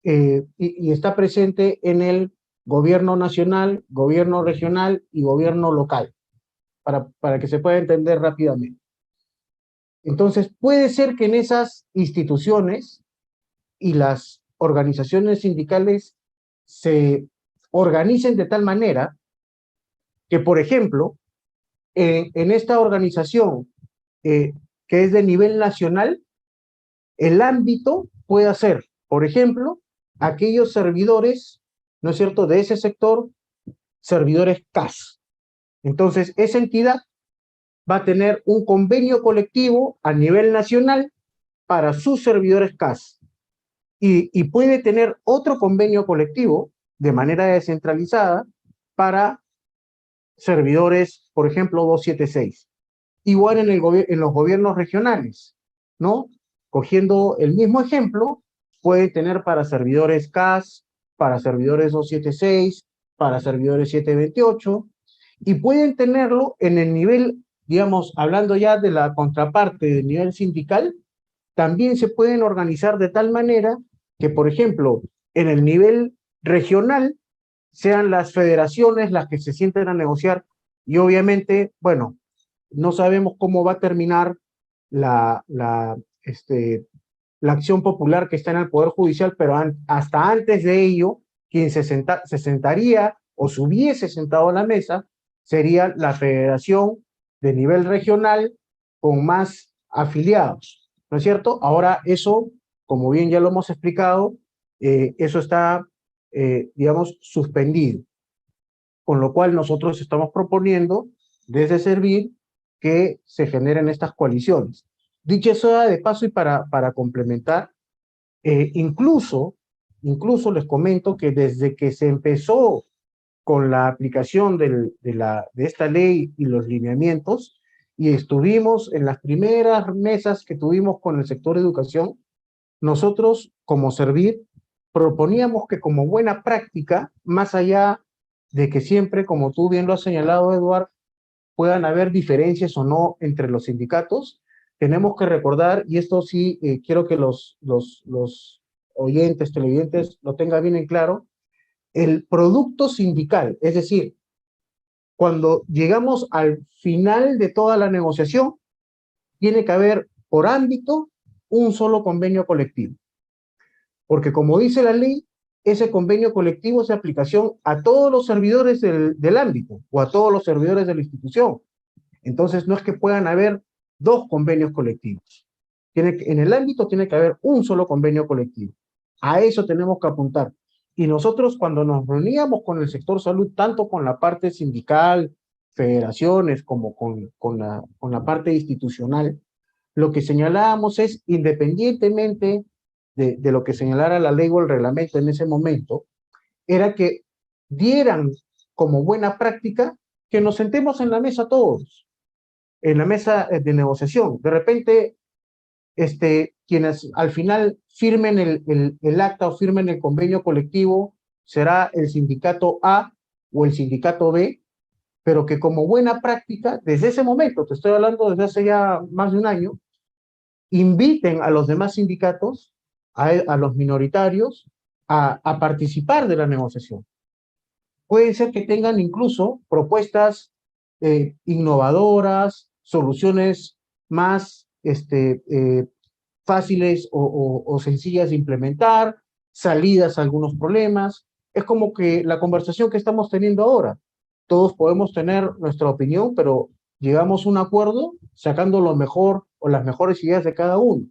y está presente en el gobierno nacional, gobierno regional y gobierno local, para que se pueda entender rápidamente. Entonces, puede ser que en esas instituciones y las organizaciones sindicales se organicen de tal manera que, por ejemplo, en esta organización que es de nivel nacional, el ámbito puede ser, por ejemplo, aquellos servidores, ¿no es cierto?, de ese sector, servidores CAS. Entonces, esa entidad va a tener un convenio colectivo a nivel nacional para sus servidores CAS y puede tener otro convenio colectivo de manera descentralizada para servidores, por ejemplo, 276. Igual en los gobiernos regionales, ¿no? Cogiendo el mismo ejemplo, puede tener para servidores CAS, para servidores 276, para servidores 728, y pueden tenerlo en el nivel, digamos, hablando ya de la contraparte del nivel sindical, también se pueden organizar de tal manera que, por ejemplo, en el nivel regional sean las federaciones las que se sienten a negociar y obviamente, bueno, no sabemos cómo va a terminar la acción popular que está en el Poder Judicial, pero hasta antes de ello, quien se sentaría o se hubiese sentado a la mesa sería la federación de nivel regional con más afiliados, ¿no es cierto? Ahora eso, como bien ya lo hemos explicado, eso está, digamos, suspendido, con lo cual nosotros estamos proponiendo desde Servir que se generen estas coaliciones. Dicho eso de paso y para complementar, incluso les comento que desde que se empezó con la aplicación de esta ley y los lineamientos, y estuvimos en las primeras mesas que tuvimos con el sector educación, nosotros como Servir proponíamos que como buena práctica, más allá de que siempre, como tú bien lo has señalado, Eduard, puedan haber diferencias o no entre los sindicatos, tenemos que recordar, y esto sí quiero que los oyentes, televidentes lo tengan bien en claro, el producto sindical, es decir, cuando llegamos al final de toda la negociación, tiene que haber por ámbito un solo convenio colectivo. Porque como dice la ley, ese convenio colectivo es de aplicación a todos los servidores del ámbito o a todos los servidores de la institución. Entonces no es que puedan haber dos convenios colectivos. En el ámbito tiene que haber un solo convenio colectivo. A eso tenemos que apuntar. Y nosotros cuando nos reuníamos con el sector salud, tanto con la parte sindical, federaciones, como con la parte institucional, lo que señalábamos es, independientemente de lo que señalara la ley o el reglamento en ese momento, era que dieran como buena práctica que nos sentemos en la mesa todos. en la mesa de negociación. De repente, quienes al final firmen el acta o firmen el convenio colectivo será el sindicato A o el sindicato B, pero que como buena práctica, desde ese momento, te estoy hablando desde hace ya más de un año, inviten a los demás sindicatos, a los minoritarios, a participar de la negociación. Puede ser que tengan incluso propuestas innovadoras, soluciones más fáciles o sencillas de implementar, salidas a algunos problemas. Es como que la conversación que estamos teniendo ahora. Todos podemos tener nuestra opinión, pero llegamos a un acuerdo sacando lo mejor o las mejores ideas de cada uno.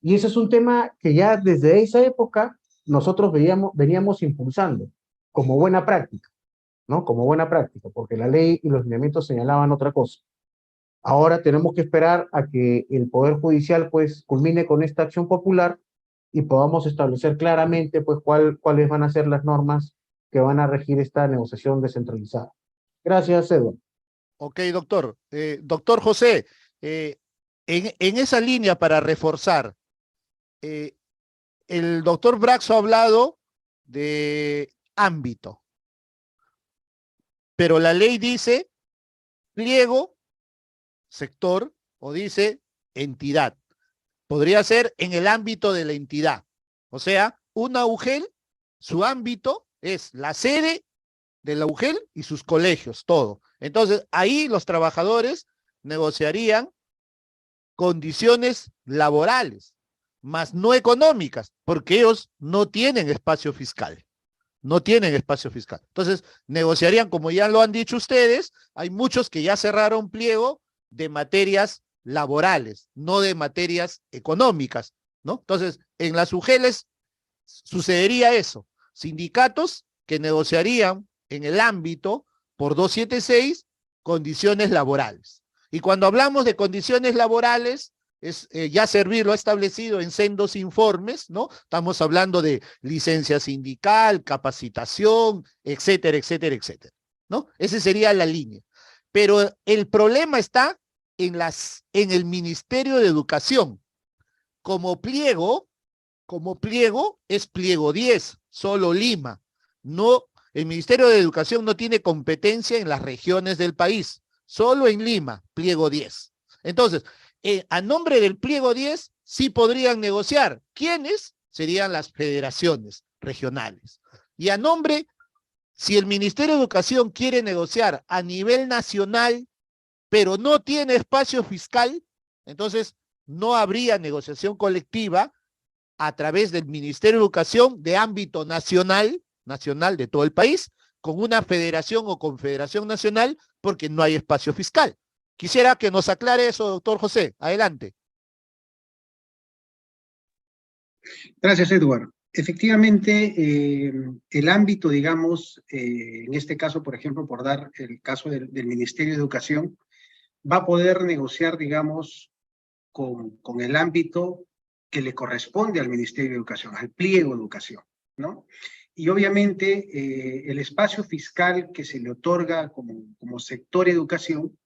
Y ese es un tema que ya desde esa época nosotros veníamos impulsando como buena práctica, ¿no? Como buena práctica, porque la ley y los lineamientos señalaban otra cosa. Ahora tenemos que esperar a que el Poder Judicial pues culmine con esta acción popular y podamos establecer claramente pues cuáles van a ser las normas que van a regir esta negociación descentralizada. Gracias, Eduardo. Ok, doctor. Doctor José, en esa línea para reforzar, el doctor Braxo ha hablado de ámbito, pero la ley dice pliego, sector, o dice entidad. Podría ser en el ámbito de la entidad. O sea, una UGEL, su ámbito es la sede de la UGEL y sus colegios, todo. Entonces, ahí los trabajadores negociarían condiciones laborales, más no económicas, porque ellos no tienen espacio fiscal. No tienen espacio fiscal. Entonces, negociarían, como ya lo han dicho ustedes, hay muchos que ya cerraron pliego de materias laborales, no de materias económicas, ¿no? Entonces, en las UGELes sucedería eso. Sindicatos que negociarían en el ámbito por 276 condiciones laborales. Y cuando hablamos de condiciones laborales, es ya Servir lo ha establecido en sendos informes, ¿no? Estamos hablando de licencia sindical, capacitación, etcétera, etcétera, etcétera, ¿no? Esa sería la línea. Pero el problema está en el Ministerio de Educación. Como pliego es pliego 10, solo Lima. No, el Ministerio de Educación no tiene competencia en las regiones del país, solo en Lima, pliego 10. Entonces, a nombre del pliego 10 sí podrían negociar. ¿Quiénes? Serían las federaciones regionales. Y a nombre, si el Ministerio de Educación quiere negociar a nivel nacional, pero no tiene espacio fiscal, entonces no habría negociación colectiva a través del Ministerio de Educación de ámbito nacional de todo el país, con una federación o confederación nacional, porque no hay espacio fiscal. Quisiera que nos aclare eso, doctor José. Adelante. Gracias, Edward. Efectivamente, el ámbito, digamos, en este caso, por ejemplo, por dar el caso del Ministerio de Educación, va a poder negociar, digamos, con el ámbito que le corresponde al Ministerio de Educación, al pliego de educación, ¿no? Y obviamente el espacio fiscal que se le otorga como sector educación,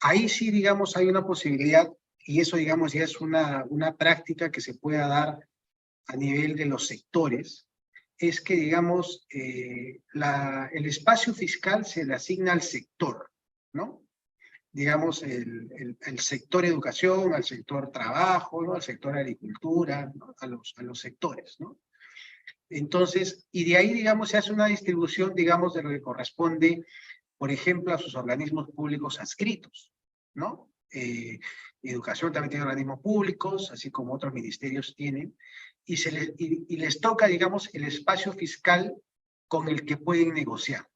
ahí sí, digamos, hay una posibilidad, y eso, digamos, ya es una práctica que se pueda dar a nivel de los sectores, es que, digamos, el espacio fiscal se le asigna al sector, ¿no? Digamos, el sector educación, al sector trabajo, ¿no? Al sector agricultura, ¿no? a los sectores, ¿no? Entonces, y de ahí, digamos, se hace una distribución, digamos, de lo que corresponde, por ejemplo, a sus organismos públicos adscritos, ¿no? Educación también tiene organismos públicos, así como otros ministerios tienen, y les toca, digamos, el espacio fiscal con el que pueden negociar.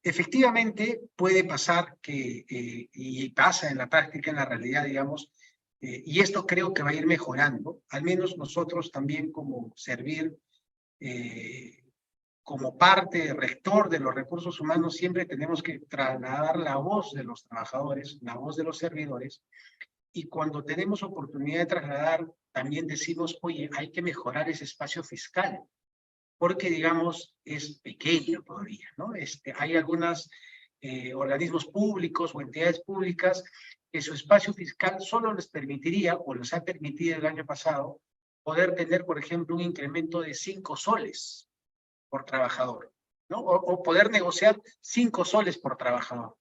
Efectivamente, puede pasar que, y pasa en la práctica, en la realidad, digamos, y esto creo que va a ir mejorando, al menos nosotros también como Servir, como parte rector de los recursos humanos, siempre tenemos que trasladar la voz de los trabajadores, la voz de los servidores, y cuando tenemos oportunidad de trasladar, también decimos, oye, hay que mejorar ese espacio fiscal, porque, digamos, es pequeño todavía, ¿no? Hay algunas organismos públicos o entidades públicas que su espacio fiscal solo les permitiría, o les ha permitido el año pasado, poder tener, por ejemplo, un incremento de 5 soles por trabajador, ¿no? O poder negociar 5 soles por trabajador,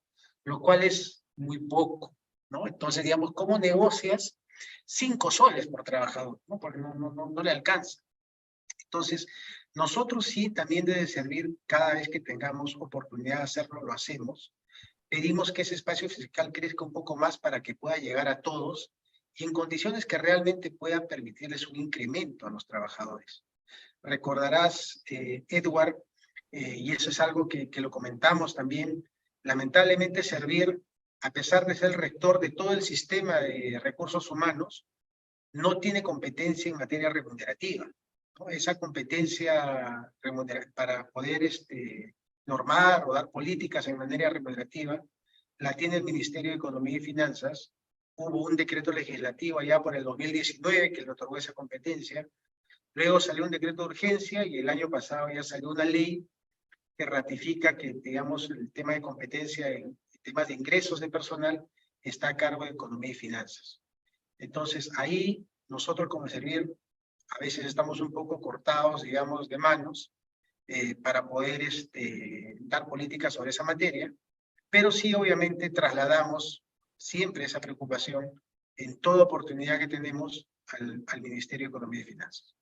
lo cual es muy poco, ¿no? Entonces, digamos, ¿cómo negocias 5 soles por trabajador? ¿No? Porque no le alcanza. Entonces, nosotros sí también debe servir, cada vez que tengamos oportunidad de hacerlo, lo hacemos. Pedimos que ese espacio fiscal crezca un poco más para que pueda llegar a todos y en condiciones que realmente puedan permitirles un incremento a los trabajadores. Recordarás, Edward, y eso es algo que lo comentamos también, lamentablemente Servir, a pesar de ser el rector de todo el sistema de recursos humanos, no tiene competencia en materia remunerativa, ¿no? Esa competencia para poder normar o dar políticas en materia remunerativa la tiene el Ministerio de Economía y Finanzas. Hubo un decreto legislativo allá por el 2019 que le otorgó esa competencia. Luego salió un decreto de urgencia y el año pasado ya salió una ley que ratifica que, digamos, el tema de competencia en temas de ingresos de personal está a cargo de Economía y Finanzas. Entonces, ahí nosotros como Servir a veces estamos un poco cortados, digamos, de manos para poder dar políticas sobre esa materia, pero sí, obviamente, trasladamos siempre esa preocupación en toda oportunidad que tenemos al Ministerio de Economía y Finanzas.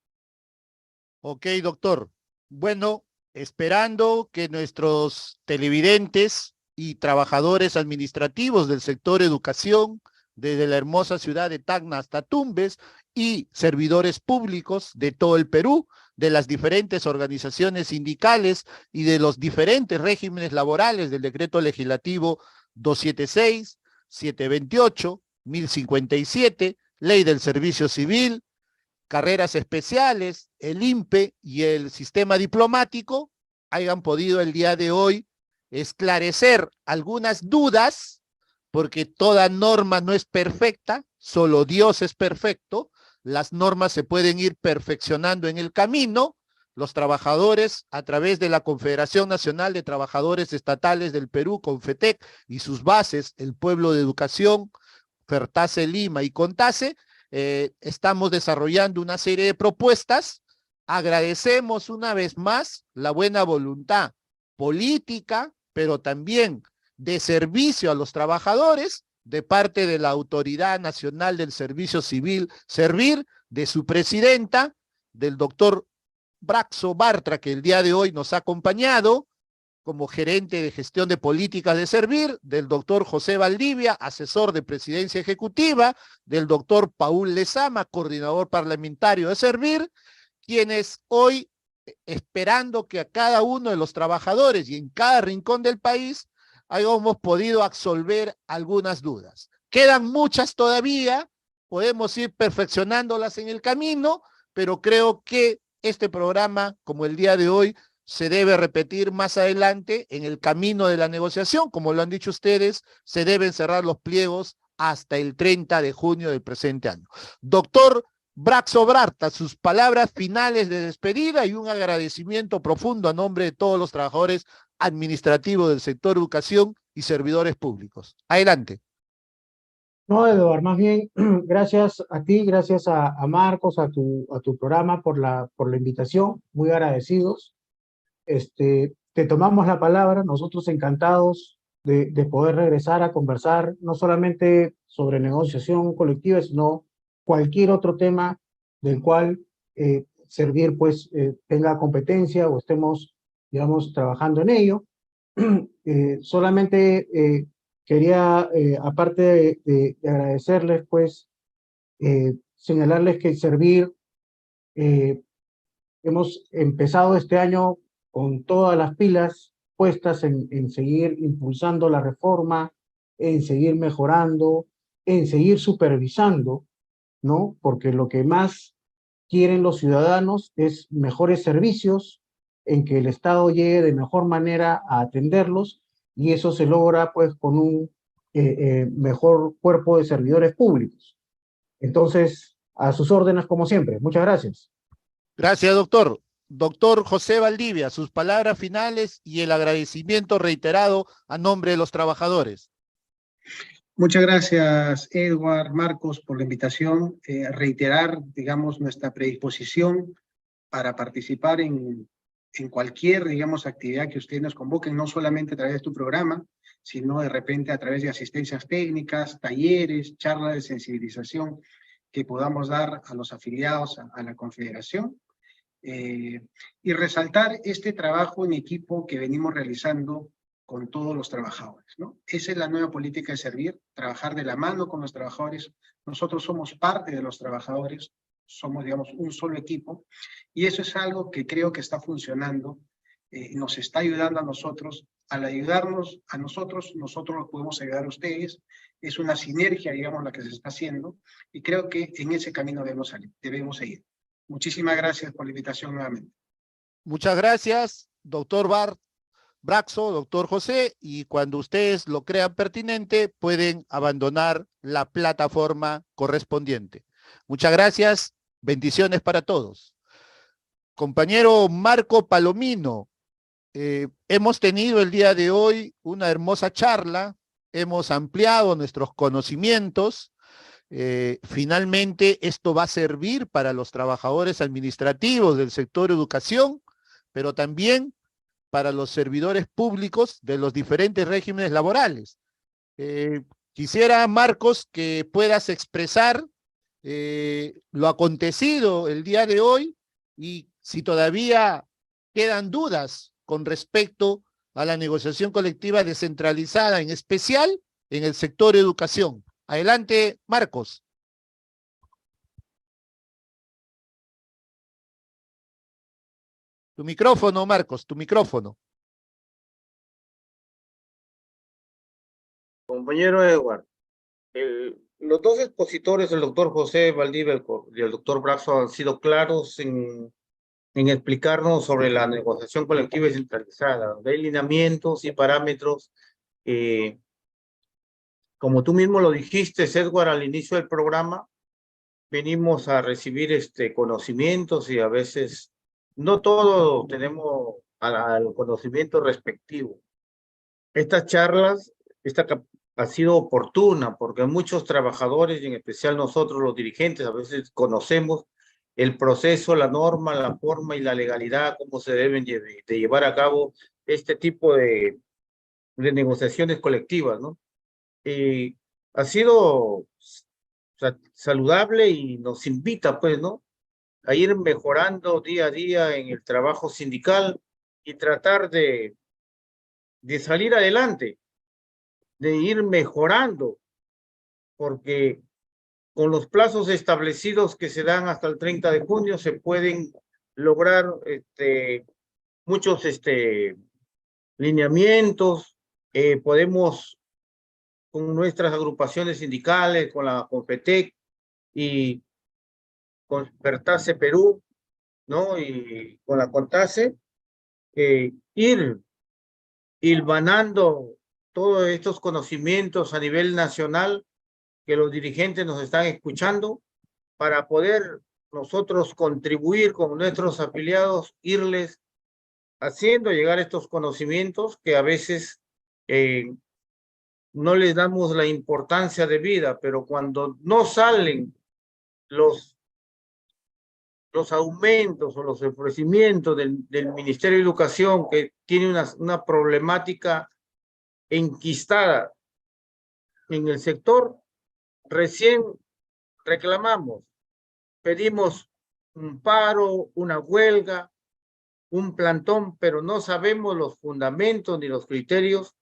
Ok, doctor. Bueno, esperando que nuestros televidentes y trabajadores administrativos del sector educación, desde la hermosa ciudad de Tacna hasta Tumbes, y servidores públicos de todo el Perú, de las diferentes organizaciones sindicales y de los diferentes regímenes laborales del decreto legislativo 276, 728, 1057, ley del servicio civil, carreras especiales, el INPE y el sistema diplomático, hayan podido el día de hoy esclarecer algunas dudas, porque toda norma no es perfecta, solo Dios es perfecto, las normas se pueden ir perfeccionando en el camino, los trabajadores a través de la Confederación Nacional de Trabajadores Estatales del Perú, CONFETEC, y sus bases, el Pueblo de Educación, FERTACE Lima y CONTACE, estamos desarrollando una serie de propuestas. Agradecemos una vez más la buena voluntad política, pero también de servicio a los trabajadores de parte de la Autoridad Nacional del Servicio Civil, Servir, de su presidenta, del doctor Braxo Bartra, que el día de hoy nos ha acompañado como gerente de gestión de políticas de Servir, del doctor José Valdivia, asesor de presidencia ejecutiva, del doctor Paul Lezama, coordinador parlamentario de Servir, quienes hoy, esperando que a cada uno de los trabajadores y en cada rincón del país hayamos podido absolver algunas dudas. Quedan muchas todavía, podemos ir perfeccionándolas en el camino, pero creo que este programa, como el día de hoy, se debe repetir más adelante en el camino de la negociación. Como lo han dicho ustedes, se deben cerrar los pliegos hasta el 30 de junio del presente año. Doctor Braxo Bartra, sus palabras finales de despedida y un agradecimiento profundo a nombre de todos los trabajadores administrativos del sector educación y servidores públicos. Adelante. No, Eduardo, más bien, gracias a ti, gracias a Marcos, a tu programa por la invitación, muy agradecidos. Te tomamos la palabra, nosotros encantados de poder regresar a conversar, no solamente sobre negociación colectiva, sino cualquier otro tema del cual Servir pues tenga competencia o estemos, digamos, trabajando en ello. Solamente quería, aparte de agradecerles, pues, señalarles que Servir hemos empezado este año con todas las pilas puestas en seguir impulsando la reforma, en seguir mejorando, en seguir supervisando, ¿no? Porque lo que más quieren los ciudadanos es mejores servicios, en que el Estado llegue de mejor manera a atenderlos, y eso se logra pues con un mejor cuerpo de servidores públicos. Entonces, a sus órdenes como siempre. Muchas gracias. Gracias, doctor. doctor José Valdivia, sus palabras finales y el agradecimiento reiterado a nombre de los trabajadores. Muchas gracias, Edward, Marcos, por la invitación. Reiterar, digamos, nuestra predisposición para participar en cualquier, digamos, actividad que ustedes nos convoquen, no solamente a través de tu programa, sino de repente a través de asistencias técnicas, talleres, charlas de sensibilización que podamos dar a los afiliados a la Confederación. Y resaltar este trabajo en equipo que venimos realizando con todos los trabajadores, ¿no? Esa es la nueva política de Servir, trabajar de la mano con los trabajadores. Nosotros somos parte de los trabajadores, somos, digamos, un solo equipo, y eso es algo que creo que está funcionando, nos está ayudando a nosotros. Al ayudarnos a nosotros, nosotros los podemos ayudar a ustedes. Es una sinergia, digamos, la que se está haciendo, y creo que en ese camino debemos seguir. Muchísimas gracias por la invitación nuevamente. Muchas gracias, doctor Braxo, doctor José, y cuando ustedes lo crean pertinente, pueden abandonar la plataforma correspondiente. Muchas gracias, bendiciones para todos. Compañero Marco Palomino, hemos tenido el día de hoy una hermosa charla, hemos ampliado nuestros conocimientos. Finalmente, esto va a servir para los trabajadores administrativos del sector educación, pero también para los servidores públicos de los diferentes regímenes laborales. Quisiera, Marcos, que puedas expresar lo acontecido el día de hoy y si todavía quedan dudas con respecto a la negociación colectiva descentralizada, en especial en el sector educación. Adelante, Marcos. Tu micrófono, Marcos, tu micrófono. Compañero Edward, los dos expositores, el doctor José Valdivia y el doctor Braxo, han sido claros en explicarnos sobre la negociación colectiva descentralizada, de lineamientos y parámetros. Como tú mismo lo dijiste, Edward, al inicio del programa, venimos a recibir conocimientos y a veces no todos tenemos al conocimiento respectivo. Estas charlas, ha sido oportuna porque muchos trabajadores, y en especial nosotros los dirigentes, a veces conocemos el proceso, la norma, la forma y la legalidad, cómo se deben de llevar a cabo este tipo de negociaciones colectivas, ¿no? Ha sido saludable y nos invita, pues, ¿no?, a ir mejorando día a día en el trabajo sindical y tratar de salir adelante, de ir mejorando, porque con los plazos establecidos que se dan hasta el 30 de junio se pueden lograr muchos lineamientos. Podemos, con nuestras agrupaciones sindicales, con la CONFETEC y con Pertase Perú, ¿no?, y con la CONTASE, ir hilvanando todos estos conocimientos a nivel nacional que los dirigentes nos están escuchando para poder nosotros contribuir con nuestros afiliados, irles haciendo llegar estos conocimientos que a veces no les damos la importancia de vida, pero cuando no salen los aumentos o los ofrecimientos del Ministerio de Educación, que tiene una problemática enquistada en el sector, recién reclamamos, pedimos un paro, una huelga, un plantón, pero no sabemos los fundamentos ni los criterios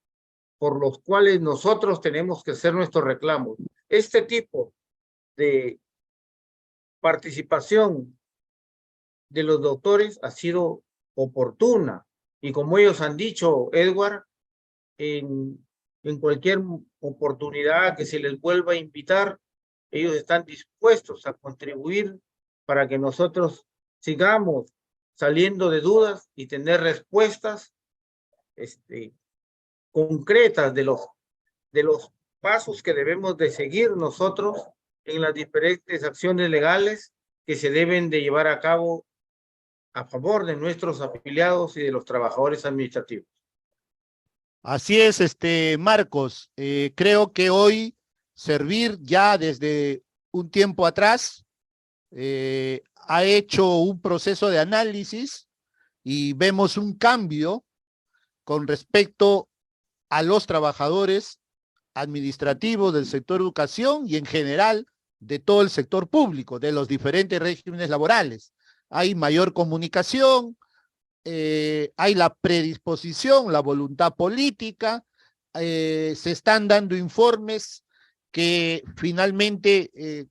por los cuales nosotros tenemos que hacer nuestros reclamos. Este tipo de participación de los doctores ha sido oportuna, y como ellos han dicho, Edward, en cualquier oportunidad que se les vuelva a invitar, ellos están dispuestos a contribuir para que nosotros sigamos saliendo de dudas y tener respuestas concretas de los pasos que debemos de seguir nosotros en las diferentes acciones legales que se deben de llevar a cabo a favor de nuestros afiliados y de los trabajadores administrativos. Así es, Marcos. Creo que hoy Servir ya desde un tiempo atrás ha hecho un proceso de análisis y vemos un cambio con respecto a los trabajadores administrativos del sector educación y en general de todo el sector público, de los diferentes regímenes laborales. Hay mayor comunicación, hay la predisposición, la voluntad política, se están dando informes que finalmente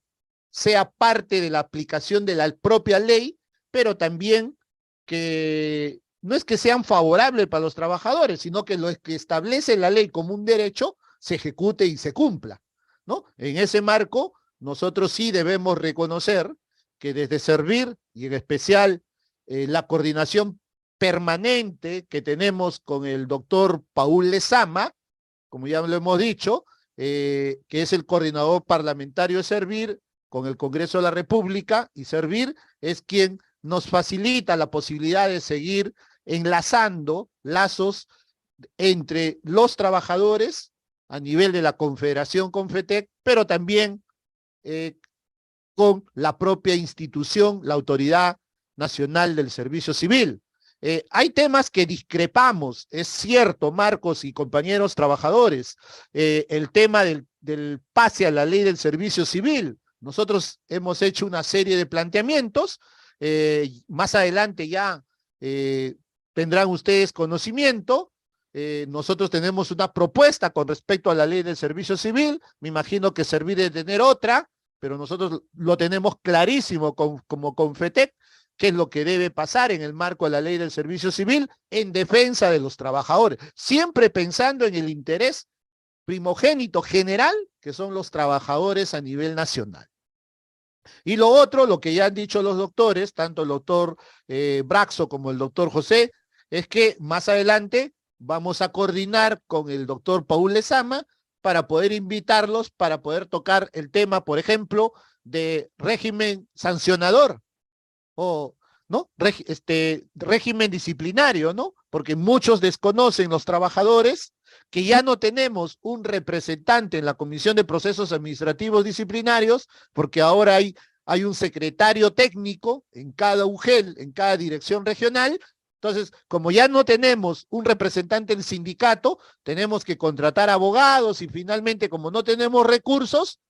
sea parte de la aplicación de la propia ley, pero también que no es que sean favorables para los trabajadores, sino que lo que establece la ley como un derecho se ejecute y se cumpla, ¿no? En ese marco, nosotros sí debemos reconocer que desde Servir, y en especial la coordinación permanente que tenemos con el doctor Paul Lezama, como ya lo hemos dicho, que es el coordinador parlamentario de Servir con el Congreso de la República, y Servir es quien nos facilita la posibilidad de seguir enlazando lazos entre los trabajadores a nivel de la Confederación Confetec, pero también con la propia institución, la Autoridad Nacional del Servicio Civil. Hay temas que discrepamos, es cierto, Marcos y compañeros trabajadores, el tema del pase a la ley del servicio civil. Nosotros hemos hecho una serie de planteamientos, más adelante ya tendrán ustedes conocimiento. Nosotros tenemos una propuesta con respecto a la ley del servicio civil, me imagino que Servir de tener otra, pero nosotros lo tenemos clarísimo como Confetec, qué es lo que debe pasar en el marco de la ley del servicio civil en defensa de los trabajadores, siempre pensando en el interés primogénito general, que son los trabajadores a nivel nacional. Y lo otro, lo que ya han dicho los doctores, tanto el doctor Braxo como el doctor José, es que más adelante vamos a coordinar con el doctor Paul Lezama para poder invitarlos, para poder tocar el tema, por ejemplo, de régimen sancionador, o ¿no? Régimen disciplinario, ¿no? Porque muchos desconocen los trabajadores que ya no tenemos un representante en la Comisión de Procesos Administrativos Disciplinarios, porque ahora hay un secretario técnico en cada UGEL, en cada dirección regional. Entonces, como ya no tenemos un representante del sindicato, tenemos que contratar abogados y finalmente, como no tenemos recursos,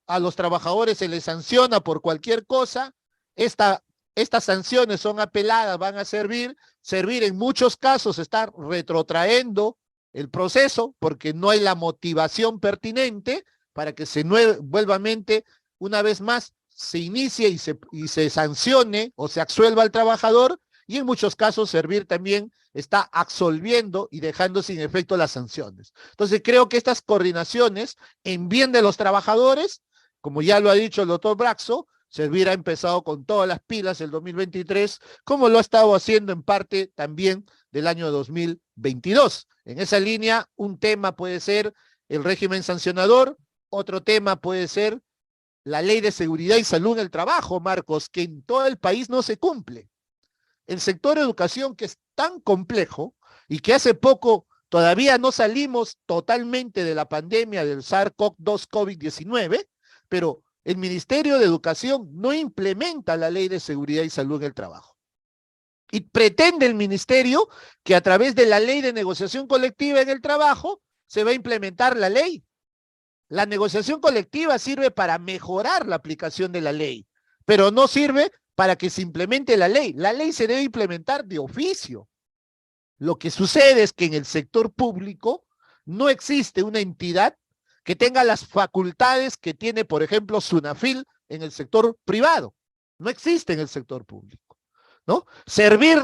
a los trabajadores se les sanciona por cualquier cosa. Estas sanciones son apeladas, van a servir en muchos casos está retrotraendo el proceso porque no hay la motivación pertinente para que se vuelvamente, una vez más, se inicie y se sancione o se absuelva al trabajador, y en muchos casos Servir también está absolviendo y dejando sin efecto las sanciones. Entonces creo que estas coordinaciones en bien de los trabajadores, como ya lo ha dicho el doctor Braxo, Servir ha empezado con todas las pilas el 2023, como lo ha estado haciendo en parte también del año 2022. En esa línea, un tema puede ser el régimen sancionador, otro tema puede ser la ley de seguridad y salud en el trabajo, Marcos, que en todo el país no se cumple. El sector educación, que es tan complejo y que hace poco todavía no salimos totalmente de la pandemia del SARS-CoV-2 COVID-19, pero el Ministerio de Educación no implementa la ley de seguridad y salud en el trabajo. Y pretende el ministerio que a través de la ley de negociación colectiva en el trabajo se va a implementar la ley. La negociación colectiva sirve para mejorar la aplicación de la ley, pero no sirve para que se implemente la ley. La ley se debe implementar de oficio. Lo que sucede es que en el sector público no existe una entidad que tenga las facultades que tiene, por ejemplo, SUNAFIL en el sector privado. No existe en el sector público, ¿no? Servir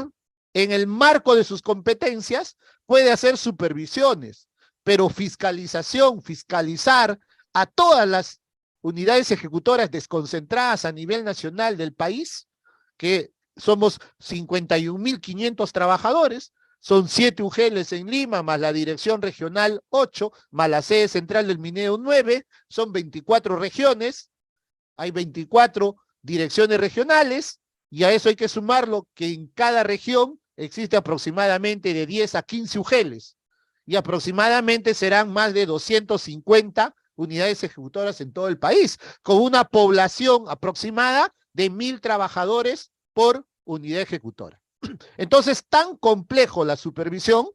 en el marco de sus competencias puede hacer supervisiones, pero fiscalizar a todas las unidades ejecutoras desconcentradas a nivel nacional del país, que somos 51.500 trabajadores, son 7 UGELs en Lima, más la dirección regional 8, más la sede central del Mineo 9, son 24 regiones, hay 24 direcciones regionales, Y a eso hay que sumarlo que en cada región existe aproximadamente de 10 a 15 UGELs y aproximadamente serán más de 250 unidades ejecutoras en todo el país, con una población aproximada de 1.000 trabajadores por unidad ejecutora. Entonces, tan complejo la supervisión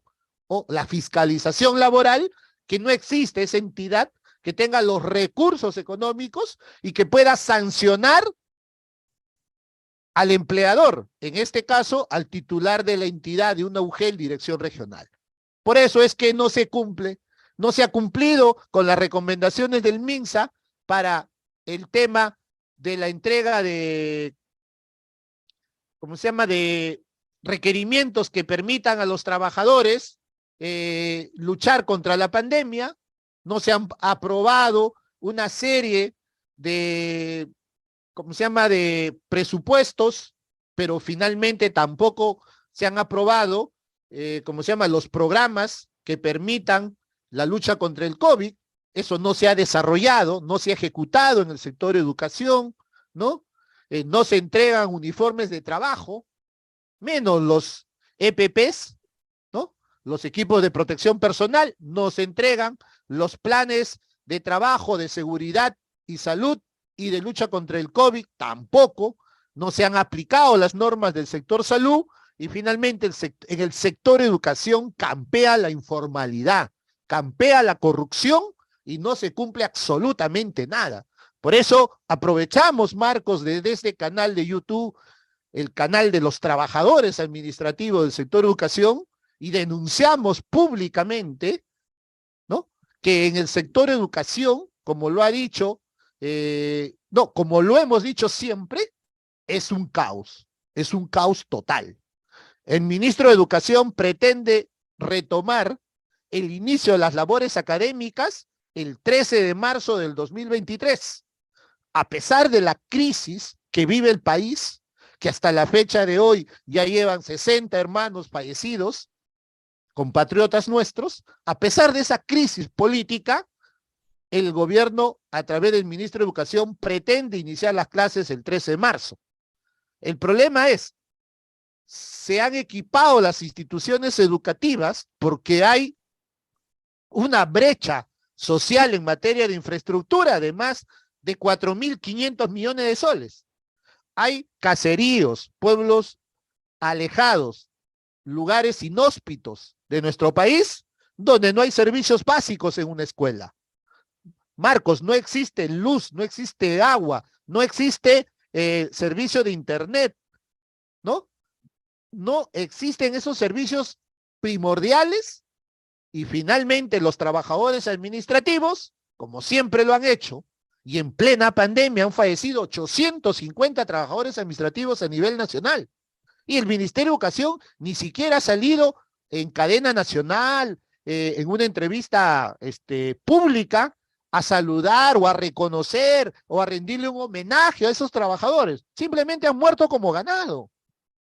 o la fiscalización laboral que no existe esa entidad que tenga los recursos económicos y que pueda sancionar al empleador, en este caso al titular de la entidad de una UGEL dirección regional. Por eso es que no se cumple, no se ha cumplido con las recomendaciones del MINSA para el tema de la entrega de, ¿cómo se llama?, de requerimientos que permitan a los trabajadores luchar contra la pandemia. No se han aprobado una serie de, ¿cómo se llama?, de presupuestos, pero finalmente tampoco se han aprobado, ¿cómo se llama?, los programas que permitan la lucha contra el COVID. Eso no se ha desarrollado, no se ha ejecutado en el sector educación, ¿no? No se entregan uniformes de trabajo, menos los EPPs, ¿no? Los equipos de protección personal, no se entregan los planes de trabajo, de seguridad y salud y de lucha contra el COVID, tampoco, no se han aplicado las normas del sector salud y finalmente en el sector educación campea la informalidad, campea la corrupción y no se cumple absolutamente nada. Por eso aprovechamos, Marcos, desde este canal de YouTube, el canal de los trabajadores administrativos del sector educación, y denunciamos públicamente, ¿no?, que en el sector educación, como lo ha dicho, no, como lo hemos dicho siempre, es un caos total. El ministro de Educación pretende retomar el inicio de las labores académicas el 13 de marzo del 2023, a pesar de la crisis que vive el país, que hasta la fecha de hoy ya llevan 60 hermanos fallecidos, compatriotas nuestros. A pesar de esa crisis política, el gobierno, a través del ministro de Educación, pretende iniciar las clases el 13 de marzo. El problema es, se han equipado las instituciones educativas porque hay una brecha social en materia de infraestructura de más de 4.500 millones de soles. Hay caseríos, pueblos alejados, lugares inhóspitos de nuestro país donde no hay servicios básicos en una escuela. Marcos, no existe luz, no existe agua, no existe servicio de internet, ¿no? No existen esos servicios primordiales y finalmente los trabajadores administrativos, como siempre lo han hecho, y en plena pandemia han fallecido 850 trabajadores administrativos a nivel nacional. Y el Ministerio de Educación ni siquiera ha salido en cadena nacional, en una entrevista pública, a saludar o a reconocer o a rendirle un homenaje a esos trabajadores. Simplemente han muerto como ganado.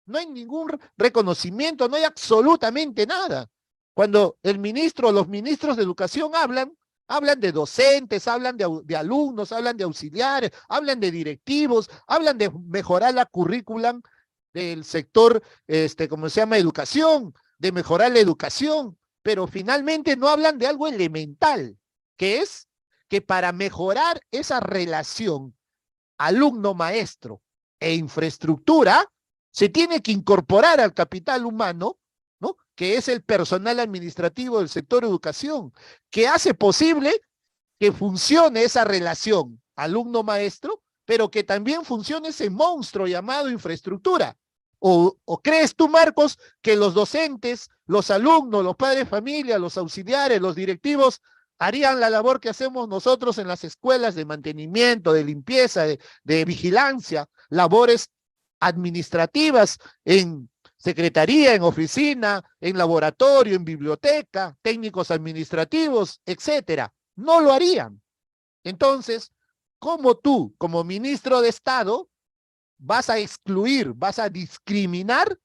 No hay ningún reconocimiento, no hay absolutamente nada. Cuando el ministro o los ministros de Educación hablan de docentes, hablan de alumnos, hablan de auxiliares, hablan de directivos, hablan de mejorar la currícula del sector, ¿cómo se llama?, educación, de mejorar la educación, pero finalmente no hablan de algo elemental, que es que para mejorar esa relación alumno-maestro e infraestructura, se tiene que incorporar al capital humano, ¿no?, que es el personal administrativo del sector educación, que hace posible que funcione esa relación alumno-maestro, pero que también funcione ese monstruo llamado infraestructura. ¿O crees tú, Marcos, que los docentes, los alumnos, los padres de familia, los auxiliares, los directivos harían la labor que hacemos nosotros en las escuelas de mantenimiento, de limpieza, de vigilancia, labores administrativas en secretaría, en oficina, en laboratorio, en biblioteca, técnicos administrativos, etcétera? No lo harían. Entonces, ¿cómo tú, como ministro de Estado, vas a excluir, vas a discriminar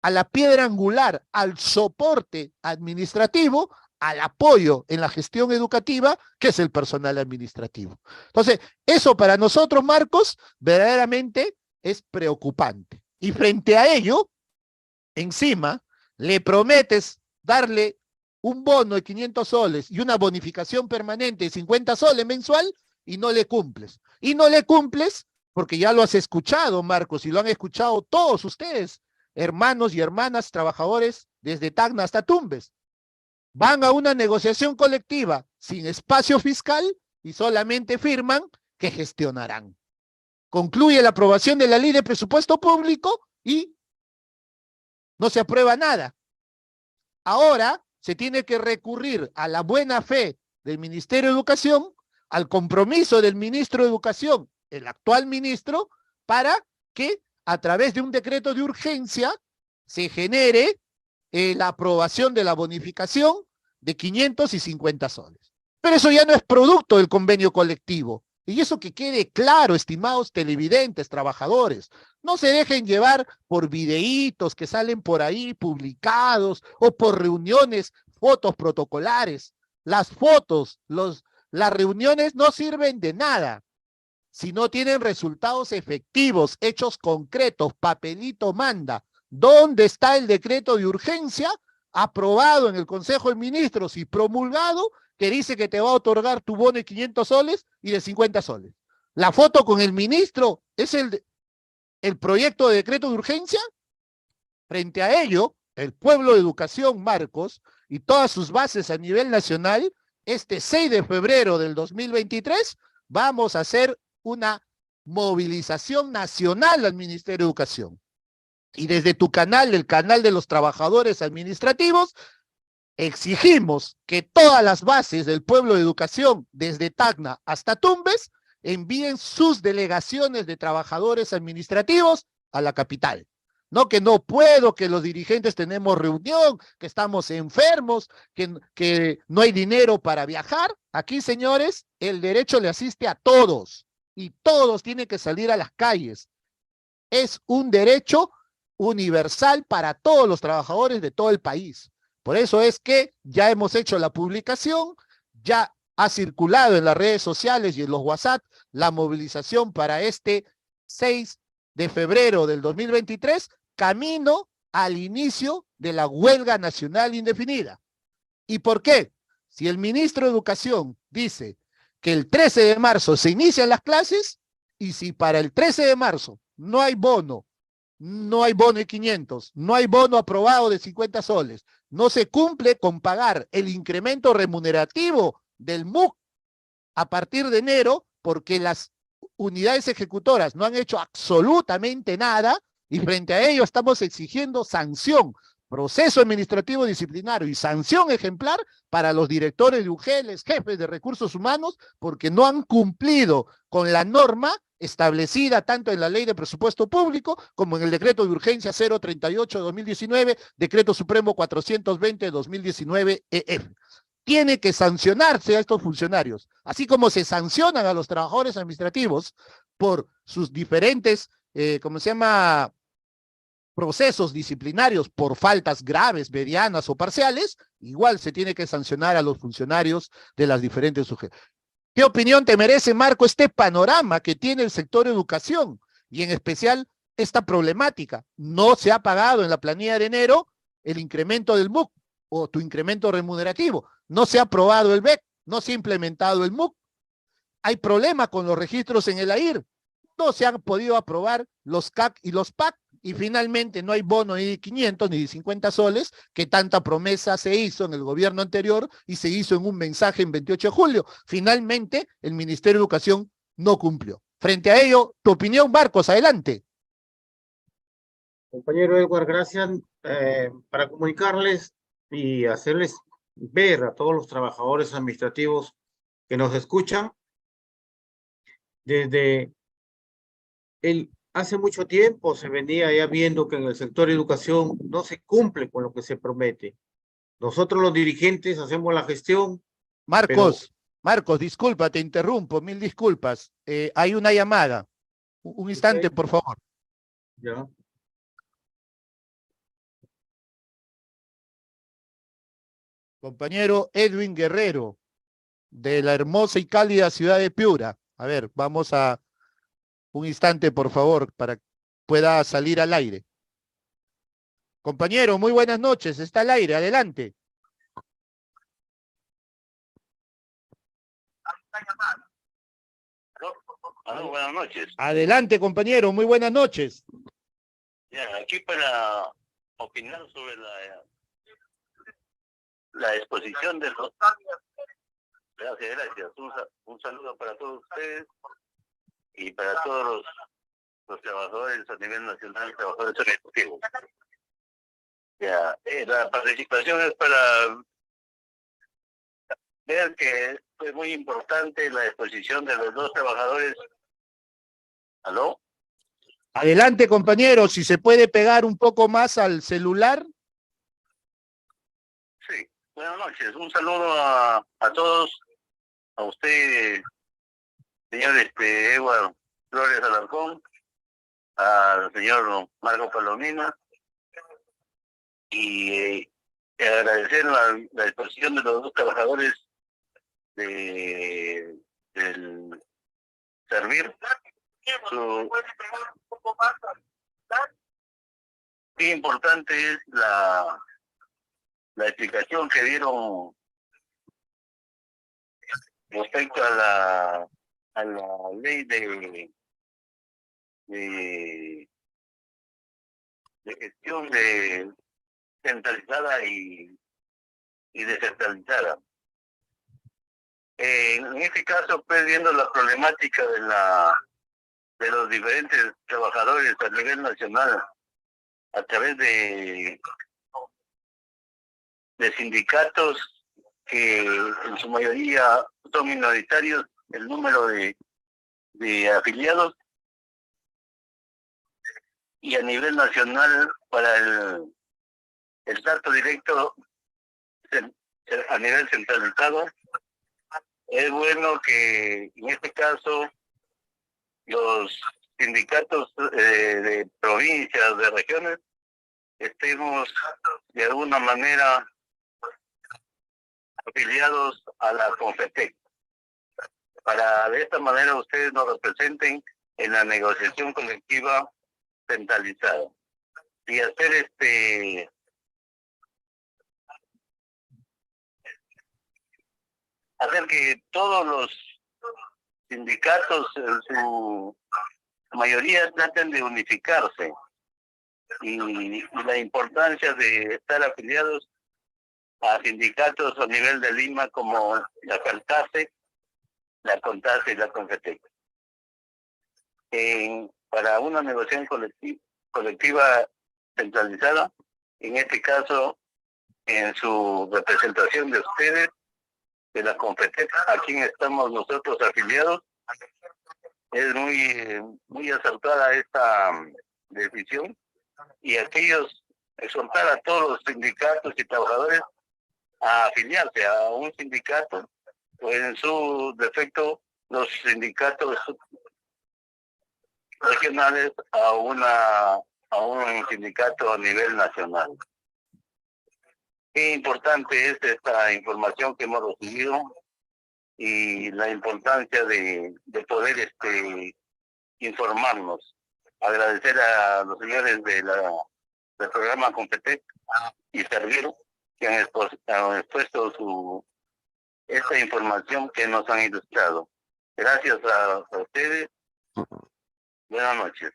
a la piedra angular, al soporte administrativo, al apoyo en la gestión educativa, que es el personal administrativo? Entonces, eso para nosotros, Marcos, verdaderamente es preocupante. Y frente a ello, encima, le prometes darle un bono de 500 soles y una bonificación permanente de 50 soles mensual y no le cumples. Y no le cumples porque ya lo has escuchado, Marcos, y lo han escuchado todos ustedes, hermanos y hermanas trabajadores desde Tacna hasta Tumbes. Van a una negociación colectiva sin espacio fiscal y solamente firman que gestionarán. Concluye la aprobación de la ley de presupuesto público y no se aprueba nada. Ahora se tiene que recurrir a la buena fe del Ministerio de Educación, al compromiso del ministro de Educación, el actual ministro, para que a través de un decreto de urgencia se genere la aprobación de la bonificación de 500 y 50 soles. Pero eso ya no es producto del convenio colectivo. Y eso que quede claro, estimados televidentes, trabajadores. No se dejen llevar por videitos que salen por ahí publicados o por reuniones, fotos protocolares. Las fotos, las reuniones no sirven de nada si no tienen resultados efectivos, hechos concretos, papelito manda. ¿Dónde está el decreto de urgencia aprobado en el Consejo de Ministros y promulgado que dice que te va a otorgar tu bono de 500 soles y de 50 soles? La foto con el ministro es el proyecto de decreto de urgencia. Frente a ello, el pueblo de educación, Marcos, y todas sus bases a nivel nacional, este 6 de febrero del 2023, vamos a hacer una movilización nacional al Ministerio de Educación. Y desde tu canal, el canal de los trabajadores administrativos, exigimos que todas las bases del pueblo de educación, desde Tacna hasta Tumbes, envíen sus delegaciones de trabajadores administrativos a la capital. No que no puedo, que los dirigentes tenemos reunión, que estamos enfermos, que no hay dinero para viajar. Aquí, señores, el derecho le asiste a todos y todos tienen que salir a las calles. Es un derecho universal para todos los trabajadores de todo el país. Por eso es que ya hemos hecho la publicación, ya ha circulado en las redes sociales y en los WhatsApp la movilización para este 6 de febrero del 2023, camino al inicio de la huelga nacional indefinida. ¿Y por qué? Si el ministro de Educación dice que el 13 de marzo se inician las clases, y si para el 13 de marzo no hay bono de 500, no hay bono aprobado de 50 soles, no se cumple con pagar el incremento remunerativo del MUC a partir de enero, porque las unidades ejecutoras no han hecho absolutamente nada, y frente a ello estamos exigiendo sanción, proceso administrativo disciplinario y sanción ejemplar para los directores de UGELES, jefes de recursos humanos, porque no han cumplido con la norma establecida tanto en la Ley de Presupuesto Público como en el Decreto de Urgencia 038 de 2019, Decreto Supremo 420 de 2019 EF. Tiene que sancionarse a estos funcionarios, así como se sancionan a los trabajadores administrativos por sus diferentes, procesos disciplinarios por faltas graves, medianas o parciales, igual se tiene que sancionar a los funcionarios de las diferentes sujetos. ¿Qué opinión te merece, Marco, este panorama que tiene el sector educación y en especial esta problemática? No se ha pagado en la planilla de enero el incremento del MUC o tu incremento remunerativo. No se ha aprobado el BEC, no se ha implementado el MUC. Hay problema con los registros en el AIR. No se han podido aprobar los CAC y los PAC. Y finalmente no hay bono ni de 500 ni de 50 soles, que tanta promesa se hizo en el gobierno anterior y se hizo en un mensaje en 28 de julio. Finalmente, el Ministerio de Educación no cumplió. Frente a ello, tu opinión, Marcos, adelante. Compañero Edward, gracias para comunicarles y hacerles ver a todos los trabajadores administrativos que nos escuchan desde hace mucho tiempo se venía ya viendo que en el sector de educación no se cumple con lo que se promete. Nosotros los dirigentes hacemos la gestión. Marcos, disculpa, te interrumpo, mil disculpas. Hay una llamada. Un instante, por favor. Ya. Compañero Edwin Guerrero, de la hermosa y cálida ciudad de Piura. A ver, vamos a un instante, por favor, para pueda salir al aire. Compañero, muy buenas noches. Está al aire, adelante. Aló, buenas noches. Adelante, compañero, muy buenas noches. Ya, aquí para opinar sobre la exposición de los... Gracias, gracias. Un saludo para todos ustedes y para todos los trabajadores a nivel nacional, trabajadores ejecutivos. Ya, la participación es para ver que fue muy importante la exposición de los dos trabajadores. ¿Aló? Adelante, compañero, si se puede pegar un poco más al celular. Sí, buenas noches. Un saludo a todos, a usted, señor Edward Flores Alarcón, al señor Marco Palomino, y agradecer la exposición de los dos trabajadores del Servir. Qué importante es la explicación que dieron respecto a la ley de gestión centralizada y descentralizada. En este caso, pues, viendo la problemática de los diferentes trabajadores a nivel nacional a través de sindicatos que en su mayoría son minoritarios, el número de afiliados, y a nivel nacional para el trato directo a nivel centralizado. Es bueno que en este caso los sindicatos de provincias, de regiones, estemos de alguna manera afiliados a la CONFETEC, para de esta manera ustedes nos representen en la negociación colectiva centralizada y hacer hacer que todos los sindicatos en su mayoría traten de unificarse, y la importancia de estar afiliados a sindicatos a nivel de Lima como la CALTACE, la CONTACE y la CONFETEC. Para una negociación colectiva centralizada, en este caso en su representación de ustedes, de la CONFETEC, a quien estamos nosotros afiliados, es muy acertada esta decisión, y aquellos exhortar a todos los sindicatos y trabajadores a afiliarse a un sindicato, o en su defecto los sindicatos regionales a un sindicato a nivel nacional. Qué importante es esta información que hemos recibido y la importancia de poder informarnos. Agradecer a los señores del programa CONFETEC y Servir, que han expuesto esta información que nos han ilustrado. Gracias a ustedes. Buenas noches.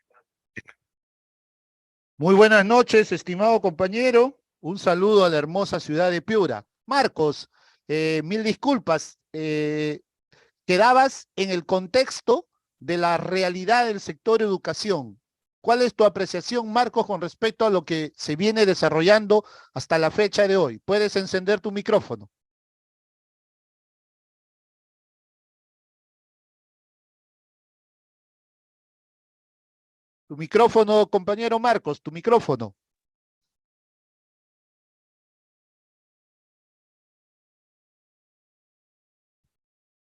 Muy buenas noches, estimado compañero. Un saludo a la hermosa ciudad de Piura. Marcos, mil disculpas. Quedabas en el contexto de la realidad del sector educación. ¿Cuál es tu apreciación, Marcos, con respecto a lo que se viene desarrollando hasta la fecha de hoy? Puedes encender tu micrófono. Tu micrófono, compañero Marcos, tu micrófono.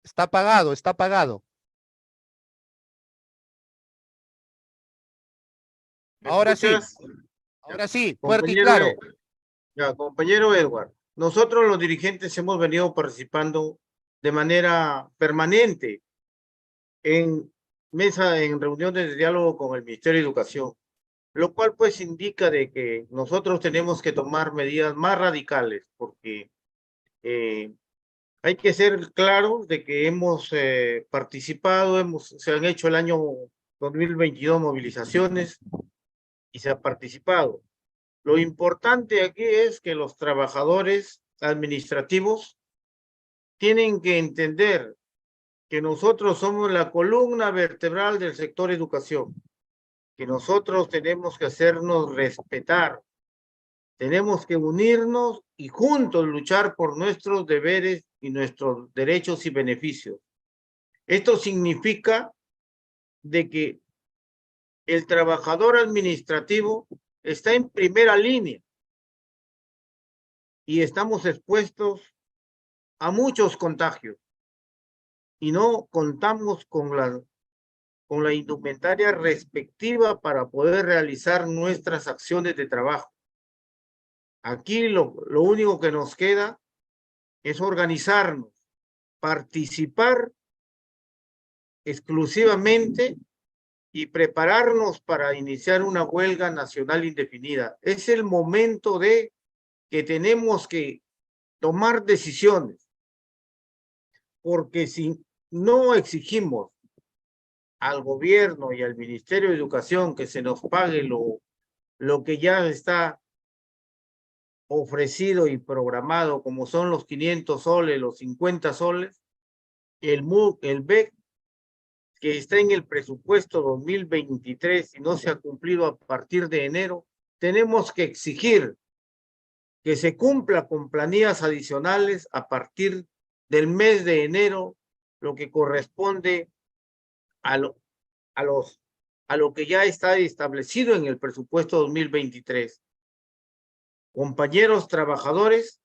Está apagado, está apagado. Ahora sí, ahora sí, fuerte y claro. Ya, compañero Edward, nosotros los dirigentes hemos venido participando de manera permanente en reuniones de diálogo con el Ministerio de Educación. lo cual pues indica de que nosotros tenemos que tomar medidas más radicales, porque hay que ser claros de que hemos participado, se han hecho el año 2022 movilizaciones y se ha participado. Lo importante aquí es que los trabajadores administrativos tienen que entender que nosotros somos la columna vertebral del sector educación, que nosotros tenemos que hacernos respetar, tenemos que unirnos y juntos luchar por nuestros deberes y nuestros derechos y beneficios. Esto significa de que el trabajador administrativo está en primera línea y estamos expuestos a muchos contagios y no contamos con la indumentaria respectiva para poder realizar nuestras acciones de trabajo. Aquí lo único que nos queda es organizarnos, participar exclusivamente y prepararnos para iniciar una huelga nacional indefinida. Es el momento de que tenemos que tomar decisiones, porque si no exigimos al gobierno y al Ministerio de Educación que se nos pague lo que ya está ofrecido y programado, como son los 500 soles, los 50 soles, el BEC, que está en el presupuesto 2023 y no se ha cumplido a partir de enero, tenemos que exigir que se cumpla con planillas adicionales a partir del mes de enero, lo que corresponde a lo que ya está establecido en el presupuesto 2023. Compañeros trabajadores,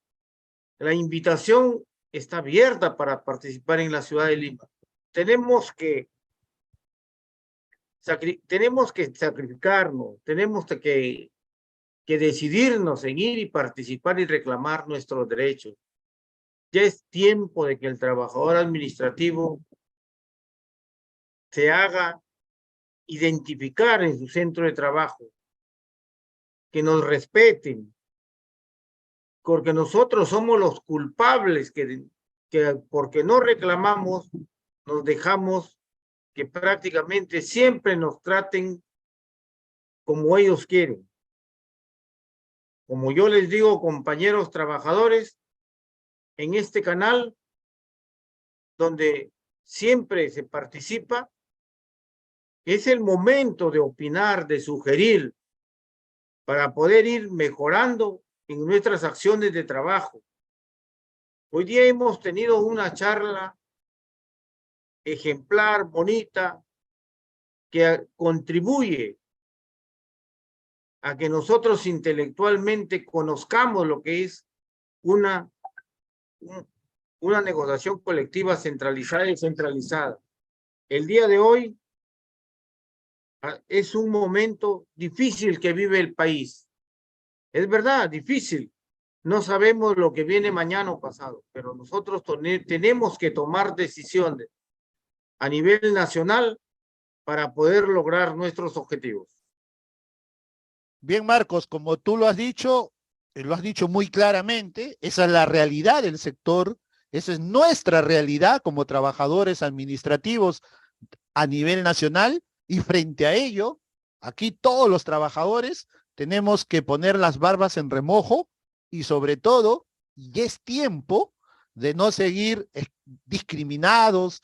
la invitación está abierta para participar en la ciudad de Lima. Tenemos que sacrificarnos, tenemos que decidirnos en ir y participar y reclamar nuestros derechos. Ya es tiempo de que el trabajador administrativo se haga identificar en su centro de trabajo, que nos respeten, porque nosotros somos los culpables que porque no reclamamos, nos dejamos que prácticamente siempre nos traten como ellos quieren. Como yo les digo, compañeros trabajadores, en este canal, donde siempre se participa, es el momento de opinar, de sugerir, para poder ir mejorando en nuestras acciones de trabajo. Hoy día hemos tenido una charla ejemplar, bonita, que contribuye a que nosotros intelectualmente conozcamos lo que es una negociación colectiva centralizada y descentralizada. El día de hoy es un momento difícil que vive el país. Es verdad, difícil. No sabemos lo que viene mañana o pasado, pero nosotros tenemos que tomar decisiones a nivel nacional para poder lograr nuestros objetivos. Bien, Marcos, como tú lo has dicho muy claramente, esa es la realidad del sector, esa es nuestra realidad como trabajadores administrativos a nivel nacional, y frente a ello, aquí todos los trabajadores tenemos que poner las barbas en remojo y sobre todo, ya es tiempo de no seguir discriminados,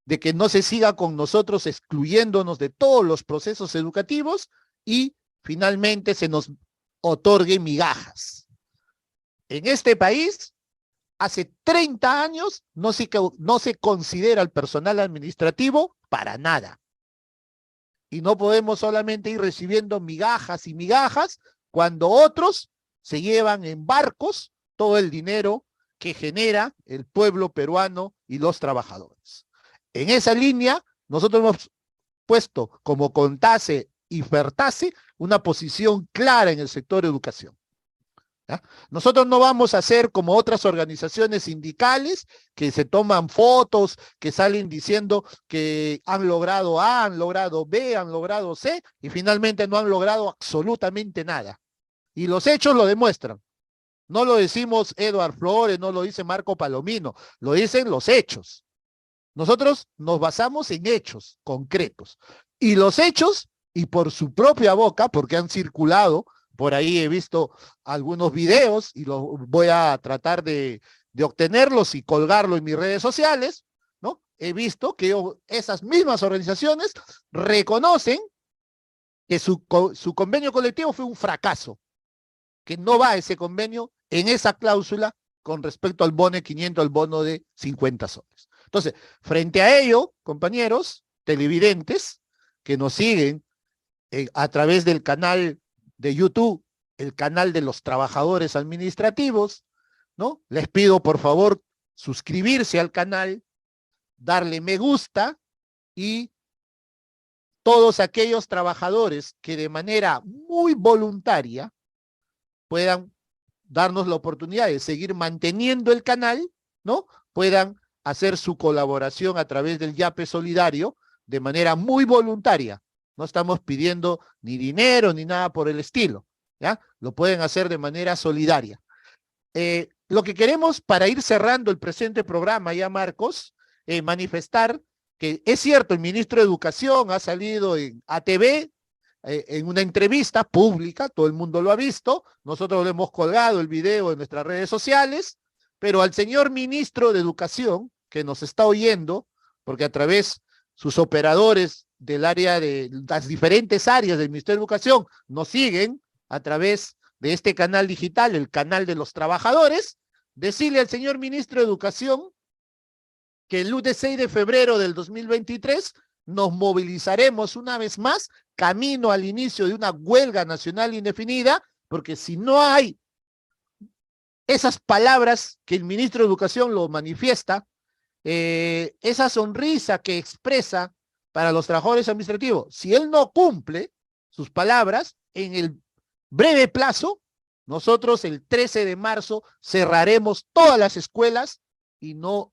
de que no se siga con nosotros excluyéndonos de todos los procesos educativos y finalmente se nos otorgue migajas. En este país, hace 30 años no se considera al personal administrativo para nada. Y no podemos solamente ir recibiendo migajas y migajas cuando otros se llevan en barcos todo el dinero que genera el pueblo peruano y los trabajadores. En esa línea, nosotros hemos puesto como CONTACE y FERTACE una posición clara en el sector educación. ¿Ya? Nosotros no vamos a hacer como otras organizaciones sindicales que se toman fotos, que salen diciendo que han logrado A, han logrado B, han logrado C y finalmente no han logrado absolutamente nada. Y los hechos lo demuestran. No lo decimos Eduard Flores, no lo dice Marco Palomino, lo dicen los hechos. Nosotros nos basamos en hechos concretos. Y los hechos, y por su propia boca, porque han circulado, por ahí he visto algunos videos y los voy a tratar de obtenerlos y colgarlo en mis redes sociales, ¿no? He visto que esas mismas organizaciones reconocen que su convenio colectivo fue un fracaso, que no va ese convenio en esa cláusula con respecto al bono de 500, al bono de 50 soles. Entonces, frente a ello, compañeros televidentes que nos siguen a través del canal de YouTube, el canal de los trabajadores administrativos, ¿no? Les pido por favor suscribirse al canal, darle me gusta y todos aquellos trabajadores que de manera muy voluntaria puedan darnos la oportunidad de seguir manteniendo el canal, ¿no? Puedan hacer su colaboración a través del Yape Solidario de manera muy voluntaria. No estamos pidiendo ni dinero ni nada por el estilo, ¿ya? Lo pueden hacer de manera solidaria. Lo que queremos para ir cerrando el presente programa ya, Marcos, manifestar que es cierto, el ministro de Educación ha salido en ATV, en una entrevista pública, todo el mundo lo ha visto, nosotros le hemos colgado el video en nuestras redes sociales, pero al señor ministro de Educación, que nos está oyendo, porque a través sus operadores del área de las diferentes áreas del Ministerio de Educación nos siguen a través de este canal digital, el canal de los trabajadores, decirle al señor ministro de Educación que el lunes 6 de febrero del 2023 nos movilizaremos una vez más camino al inicio de una huelga nacional indefinida, porque si no hay esas palabras que el ministro de Educación lo manifiesta, esa sonrisa que expresa para los trabajadores administrativos, si él no cumple sus palabras, en el breve plazo, nosotros el 13 de marzo cerraremos todas las escuelas y no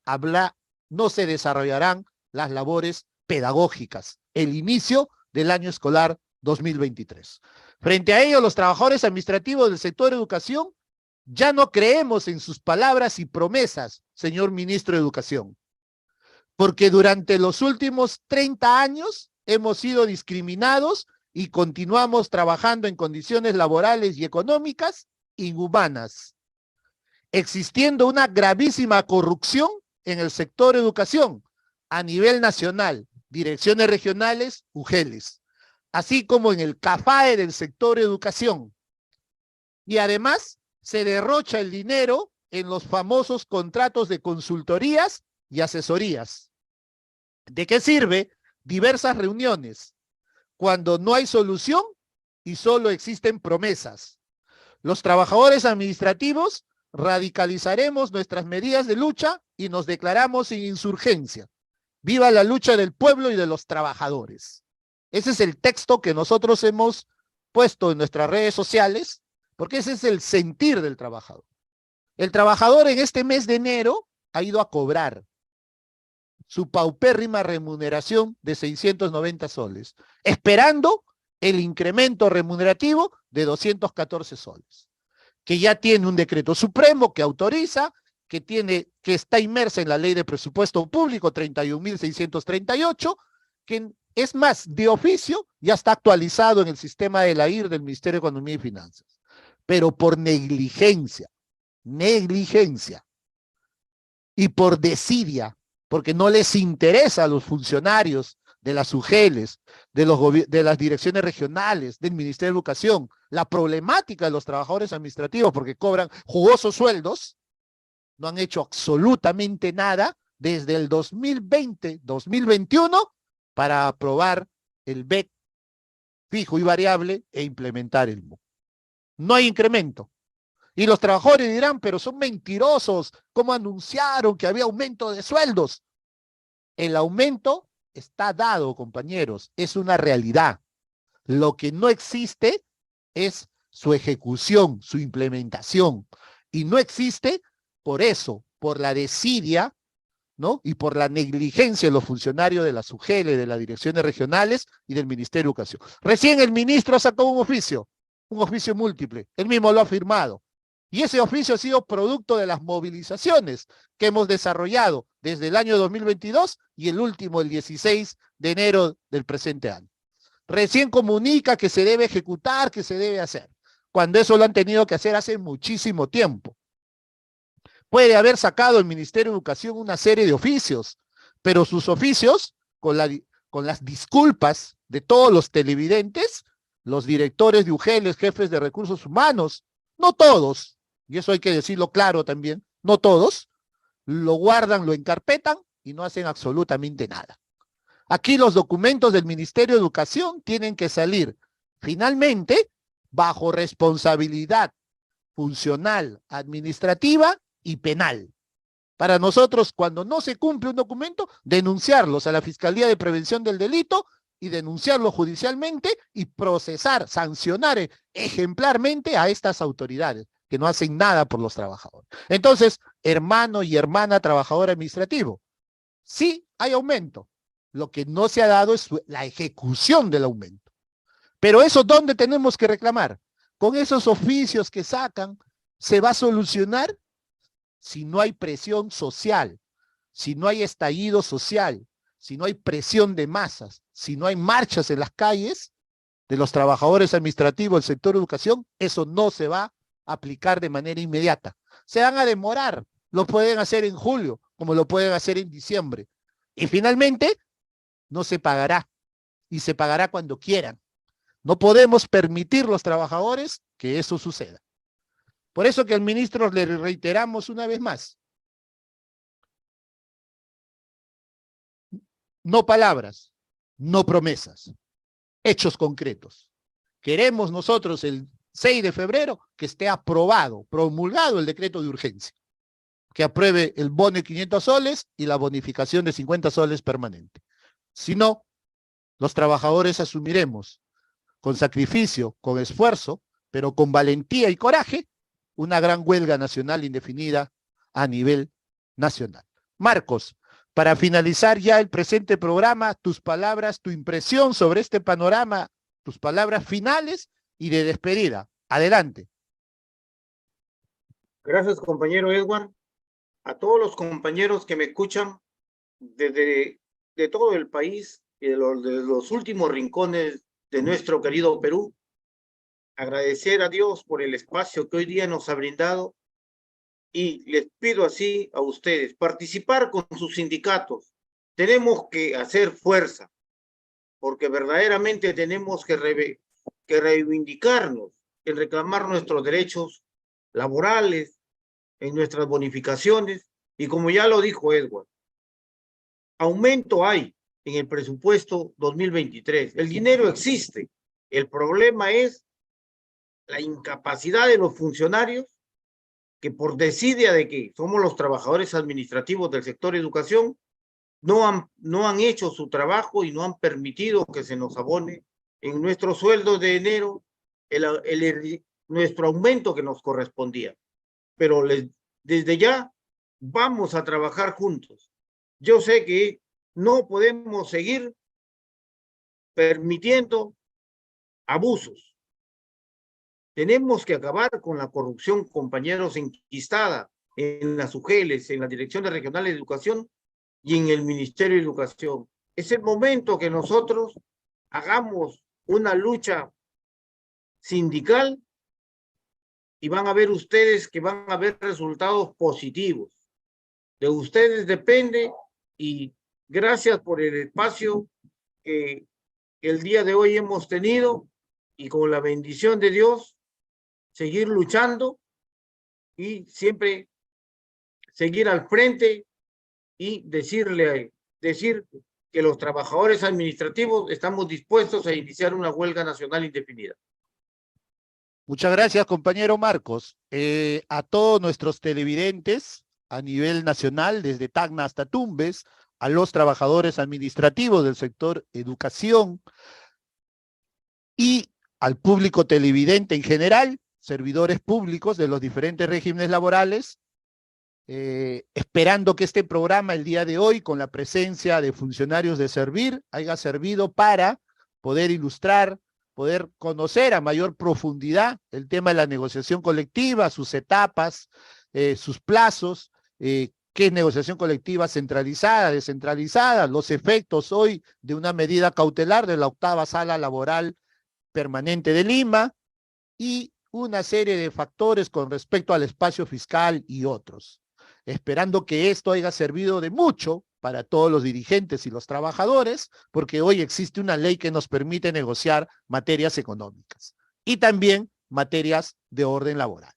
se desarrollarán las labores pedagógicas, el inicio del año escolar 2023. Frente a ello, los trabajadores administrativos del sector de educación ya no creemos en sus palabras y promesas, señor ministro de Educación, porque durante los últimos 30 años hemos sido discriminados y continuamos trabajando en condiciones laborales y económicas inhumanas, existiendo una gravísima corrupción en el sector educación a nivel nacional, direcciones regionales, UGELES, así como en el CAFAE del sector educación. Y además se derrocha el dinero en los famosos contratos de consultorías y asesorías. ¿De qué sirve diversas reuniones cuando no hay solución y solo existen promesas? Los trabajadores administrativos radicalizaremos nuestras medidas de lucha y nos declaramos en insurgencia. Viva la lucha del pueblo y de los trabajadores. Ese es el texto que nosotros hemos puesto en nuestras redes sociales, porque ese es el sentir del trabajador. El trabajador en este mes de enero ha ido a cobrar su paupérrima remuneración de 690 soles, esperando el incremento remunerativo de 214 soles, que ya tiene un decreto supremo que autoriza, que está inmersa en la ley de presupuesto público 31.638, que es más, de oficio, ya está actualizado en el sistema de la IR del Ministerio de Economía y Finanzas, pero por negligencia, y por desidia, porque no les interesa a los funcionarios de las UGELES, de las direcciones regionales, del Ministerio de Educación, la problemática de los trabajadores administrativos, porque cobran jugosos sueldos, no han hecho absolutamente nada desde el 2020-2021 para aprobar el BEC fijo y variable e implementar el MOU. No hay incremento. Y los trabajadores dirán, pero son mentirosos, ¿cómo anunciaron que había aumento de sueldos? El aumento está dado, compañeros, es una realidad. Lo que no existe es su ejecución, su implementación. Y no existe por eso, por la desidia, ¿no? Y por la negligencia de los funcionarios de la SUGEL, de las direcciones regionales y del Ministerio de Educación. Recién el ministro sacó un oficio múltiple, él mismo lo ha firmado. Y ese oficio ha sido producto de las movilizaciones que hemos desarrollado desde el año 2022 y el último, el 16 de enero del presente año. Recién comunica que se debe ejecutar, que se debe hacer, cuando eso lo han tenido que hacer hace muchísimo tiempo. Puede haber sacado el Ministerio de Educación una serie de oficios, pero sus oficios, con las disculpas de todos los televidentes, los directores de UGEL, jefes de recursos humanos, no todos, y eso hay que decirlo claro también, no todos, lo guardan, lo encarpetan y no hacen absolutamente nada. Aquí los documentos del Ministerio de Educación tienen que salir finalmente bajo responsabilidad funcional, administrativa y penal. Para nosotros, cuando no se cumple un documento, denunciarlos a la Fiscalía de Prevención del Delito y denunciarlo judicialmente y procesar, sancionar ejemplarmente a estas autoridades que no hacen nada por los trabajadores. Entonces, hermano y hermana trabajador administrativo, sí hay aumento. Lo que no se ha dado es la ejecución del aumento. Pero eso, ¿dónde tenemos que reclamar? Con esos oficios que sacan, ¿se va a solucionar? Si no hay presión social, si no hay estallido social, si no hay presión de masas, si no hay marchas en las calles de los trabajadores administrativos del sector educación, eso no se va a aplicar de manera inmediata. Se van a demorar, lo pueden hacer en julio, como lo pueden hacer en diciembre. Y finalmente, no se pagará, y se pagará cuando quieran. No podemos permitir los trabajadores que eso suceda. Por eso que al ministro le reiteramos una vez más. No palabras, no promesas, hechos concretos. Queremos nosotros el 6 de febrero que esté aprobado, promulgado el decreto de urgencia, que apruebe el bono de 500 soles y la bonificación de 50 soles permanente. Si no, los trabajadores asumiremos con sacrificio, con esfuerzo, pero con valentía y coraje, una gran huelga nacional indefinida a nivel nacional. Marcos, para finalizar ya el presente programa, tus palabras, tu impresión sobre este panorama, tus palabras finales y de despedida. Adelante. Gracias, compañero Edward. A todos los compañeros que me escuchan de todo el país y de los últimos rincones de nuestro querido Perú, agradecer a Dios por el espacio que hoy día nos ha brindado y les pido así a ustedes, participar con sus sindicatos. Tenemos que hacer fuerza, porque verdaderamente tenemos que reivindicarnos en reclamar nuestros derechos laborales, en nuestras bonificaciones, y como ya lo dijo Edward, aumento hay en el presupuesto 2023. El dinero existe. El problema es la incapacidad de los funcionarios que por desidia de que somos los trabajadores administrativos del sector educación, no han hecho su trabajo y no han permitido que se nos abone en nuestro sueldo de enero nuestro aumento que nos correspondía. Pero desde ya vamos a trabajar juntos. Yo sé que no podemos seguir permitiendo abusos. Tenemos que acabar con la corrupción, compañeros, enquistada en las UGELes, en las direcciones regionales de educación y en el Ministerio de Educación. Es el momento que nosotros hagamos una lucha sindical y van a ver ustedes que van a haber resultados positivos. De ustedes depende y gracias por el espacio que el día de hoy hemos tenido y con la bendición de Dios seguir luchando y siempre seguir al frente y decir que los trabajadores administrativos estamos dispuestos a iniciar una huelga nacional indefinida. Muchas gracias, compañero Marcos. A todos nuestros televidentes a nivel nacional, desde Tacna hasta Tumbes, a los trabajadores administrativos del sector educación y al público televidente en general, servidores públicos de los diferentes regímenes laborales, esperando que este programa el día de hoy, con la presencia de funcionarios de Servir, haya servido para poder ilustrar, poder conocer a mayor profundidad el tema de la negociación colectiva, sus etapas, sus plazos, qué es negociación colectiva centralizada, descentralizada, los efectos hoy de una medida cautelar de la 8ª Sala Laboral Permanente de Lima y una serie de factores con respecto al espacio fiscal y otros. Esperando que esto haya servido de mucho para todos los dirigentes y los trabajadores, porque hoy existe una ley que nos permite negociar materias económicas y también materias de orden laboral.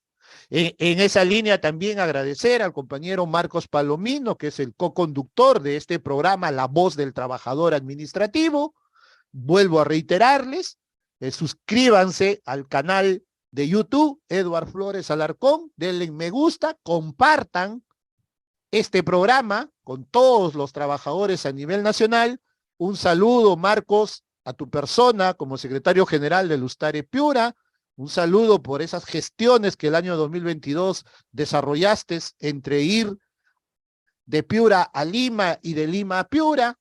En esa línea también agradecer al compañero Marcos Palomino, que es el co-conductor de este programa, La Voz del Trabajador Administrativo. Vuelvo a reiterarles, suscríbanse al canal de YouTube, Edward Flores Alarcón, denle me gusta, compartan este programa con todos los trabajadores a nivel nacional. Un saludo, Marcos, a tu persona como secretario general del Ustare Piura. Un saludo por esas gestiones que el año 2022 desarrollaste entre ir de Piura a Lima y de Lima a Piura.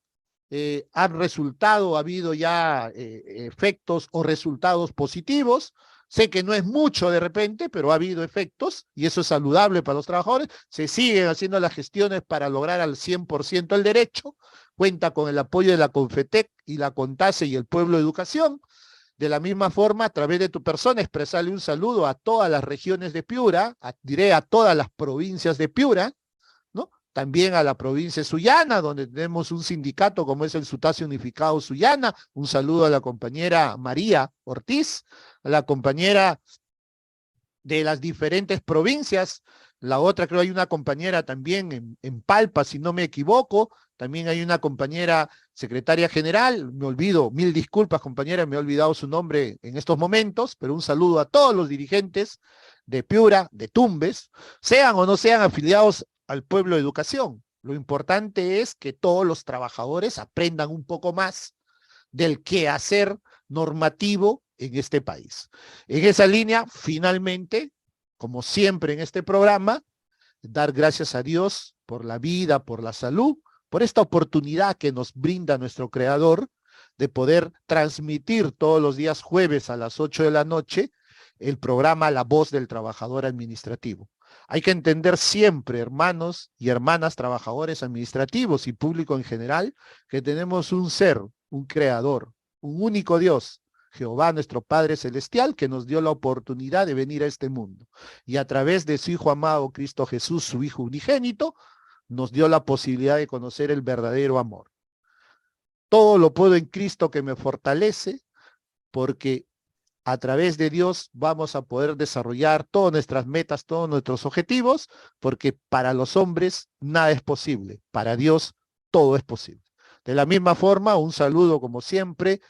Han resultado, ha habido ya efectos o resultados positivos. Sé que no es mucho de repente, pero ha habido efectos y eso es saludable para los trabajadores. Se siguen haciendo las gestiones para lograr al 100% el derecho. Cuenta con el apoyo de la Confetec y la CONTASE y el Pueblo de Educación. De la misma forma, a través de tu persona, expresarle un saludo a todas las regiones de Piura, diré a todas las provincias de Piura, ¿no? También a la provincia de Sullana, donde tenemos un sindicato como es el Sutacio Unificado Sullana. Un saludo a la compañera María Ortiz, a la compañera de las diferentes provincias. La otra, creo hay una compañera también en Palpa, si no me equivoco. También hay una compañera secretaria general, me olvido, mil disculpas compañera, me he olvidado su nombre en estos momentos, pero un saludo a todos los dirigentes de Piura, de Tumbes, sean o no sean afiliados al Pueblo de Educación. Lo importante es que todos los trabajadores aprendan un poco más del quehacer normativo en este país. En esa línea, finalmente, como siempre en este programa, dar gracias a Dios por la vida, por la salud, por esta oportunidad que nos brinda nuestro Creador de poder transmitir todos los días jueves a las 8 de la noche el programa La Voz del Trabajador Administrativo. Hay que entender siempre, hermanos y hermanas trabajadores administrativos y público en general, que tenemos un ser, un creador, un único Dios, Jehová nuestro Padre Celestial, que nos dio la oportunidad de venir a este mundo. Y a través de su Hijo amado Cristo Jesús, su Hijo unigénito, nos dio la posibilidad de conocer el verdadero amor. Todo lo puedo en Cristo que me fortalece, porque a través de Dios vamos a poder desarrollar todas nuestras metas, todos nuestros objetivos, porque para los hombres nada es posible, para Dios todo es posible. De la misma forma, un saludo como siempre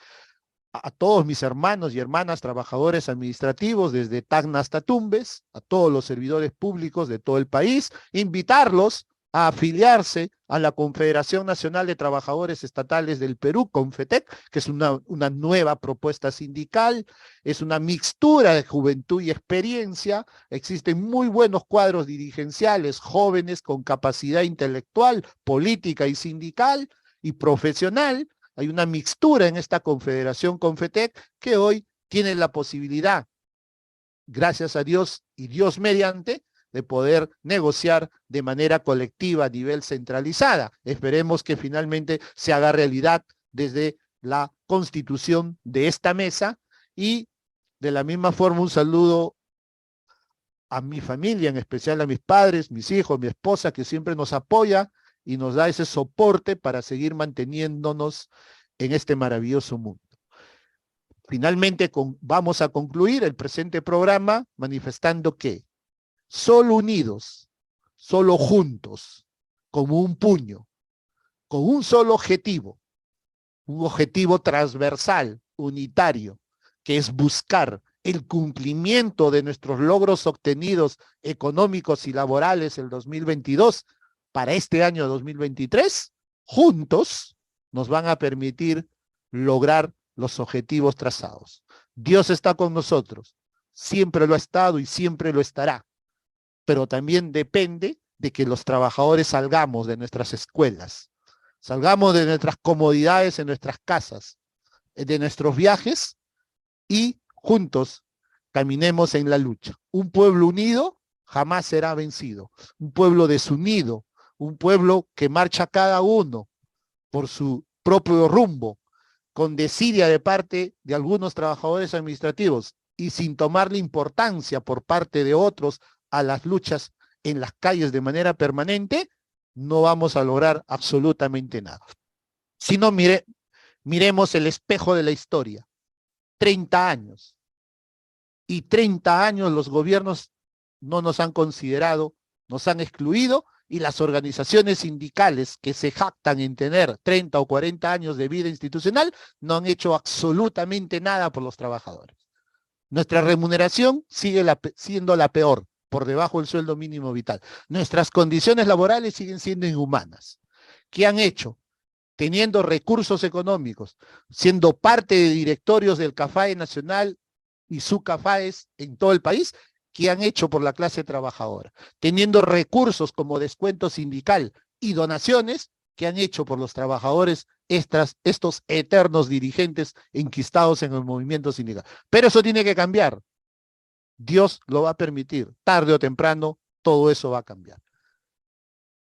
a todos mis hermanos y hermanas trabajadores administrativos desde Tacna hasta Tumbes, a todos los servidores públicos de todo el país, invitarlos a afiliarse a la Confederación Nacional de Trabajadores Estatales del Perú, Confetec, que es una nueva propuesta sindical, es una mixtura de juventud y experiencia. Existen muy buenos cuadros dirigenciales, jóvenes con capacidad intelectual, política y sindical y profesional. Hay una mixtura en esta Confederación Confetec que hoy tiene la posibilidad, gracias a Dios y Dios mediante, de poder negociar de manera colectiva a nivel centralizada. Esperemos que finalmente se haga realidad desde la constitución de esta mesa y de la misma forma un saludo a mi familia, en especial a mis padres, mis hijos, mi esposa, que siempre nos apoya y nos da ese soporte para seguir manteniéndonos en este maravilloso mundo. Finalmente vamos a concluir el presente programa manifestando que solo unidos, solo juntos, como un puño, con un solo objetivo, un objetivo transversal, unitario, que es buscar el cumplimiento de nuestros logros obtenidos económicos y laborales el 2022 para este año 2023, juntos nos van a permitir lograr los objetivos trazados. Dios está con nosotros, siempre lo ha estado y siempre lo estará, pero también depende de que los trabajadores salgamos de nuestras escuelas, salgamos de nuestras comodidades en nuestras casas, de nuestros viajes y juntos caminemos en la lucha. Un pueblo unido jamás será vencido. Un pueblo desunido, un pueblo que marcha cada uno por su propio rumbo, con desidia de parte de algunos trabajadores administrativos y sin tomarle importancia por parte de otros a las luchas en las calles de manera permanente, no vamos a lograr absolutamente nada. Si no, miremos el espejo de la historia. 30 años. Y 30 años los gobiernos no nos han considerado, nos han excluido, y las organizaciones sindicales que se jactan en tener 30 o 40 años de vida institucional no han hecho absolutamente nada por los trabajadores. Nuestra remuneración sigue siendo la peor, por debajo del sueldo mínimo vital. Nuestras condiciones laborales siguen siendo inhumanas. ¿Qué han hecho? Teniendo recursos económicos, siendo parte de directorios del CAFAE nacional y subCAFAES en todo el país, ¿qué han hecho por la clase trabajadora? Teniendo recursos como descuento sindical y donaciones, ¿qué han hecho por los trabajadores estos eternos dirigentes enquistados en el movimiento sindical? Pero eso tiene que cambiar. Dios lo va a permitir. Tarde o temprano, todo eso va a cambiar.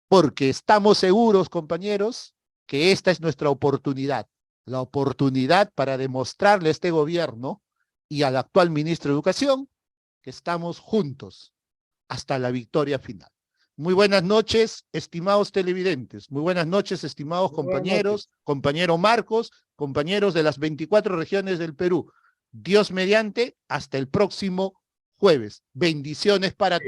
Porque estamos seguros, compañeros, que esta es nuestra oportunidad. La oportunidad para demostrarle a este gobierno y al actual ministro de Educación que estamos juntos hasta la victoria final. Muy buenas noches, estimados televidentes. Muy buenas noches, estimados compañeros, compañero Marcos, compañeros de las 24 regiones del Perú. Dios mediante, hasta el próximo jueves. Bendiciones para todos.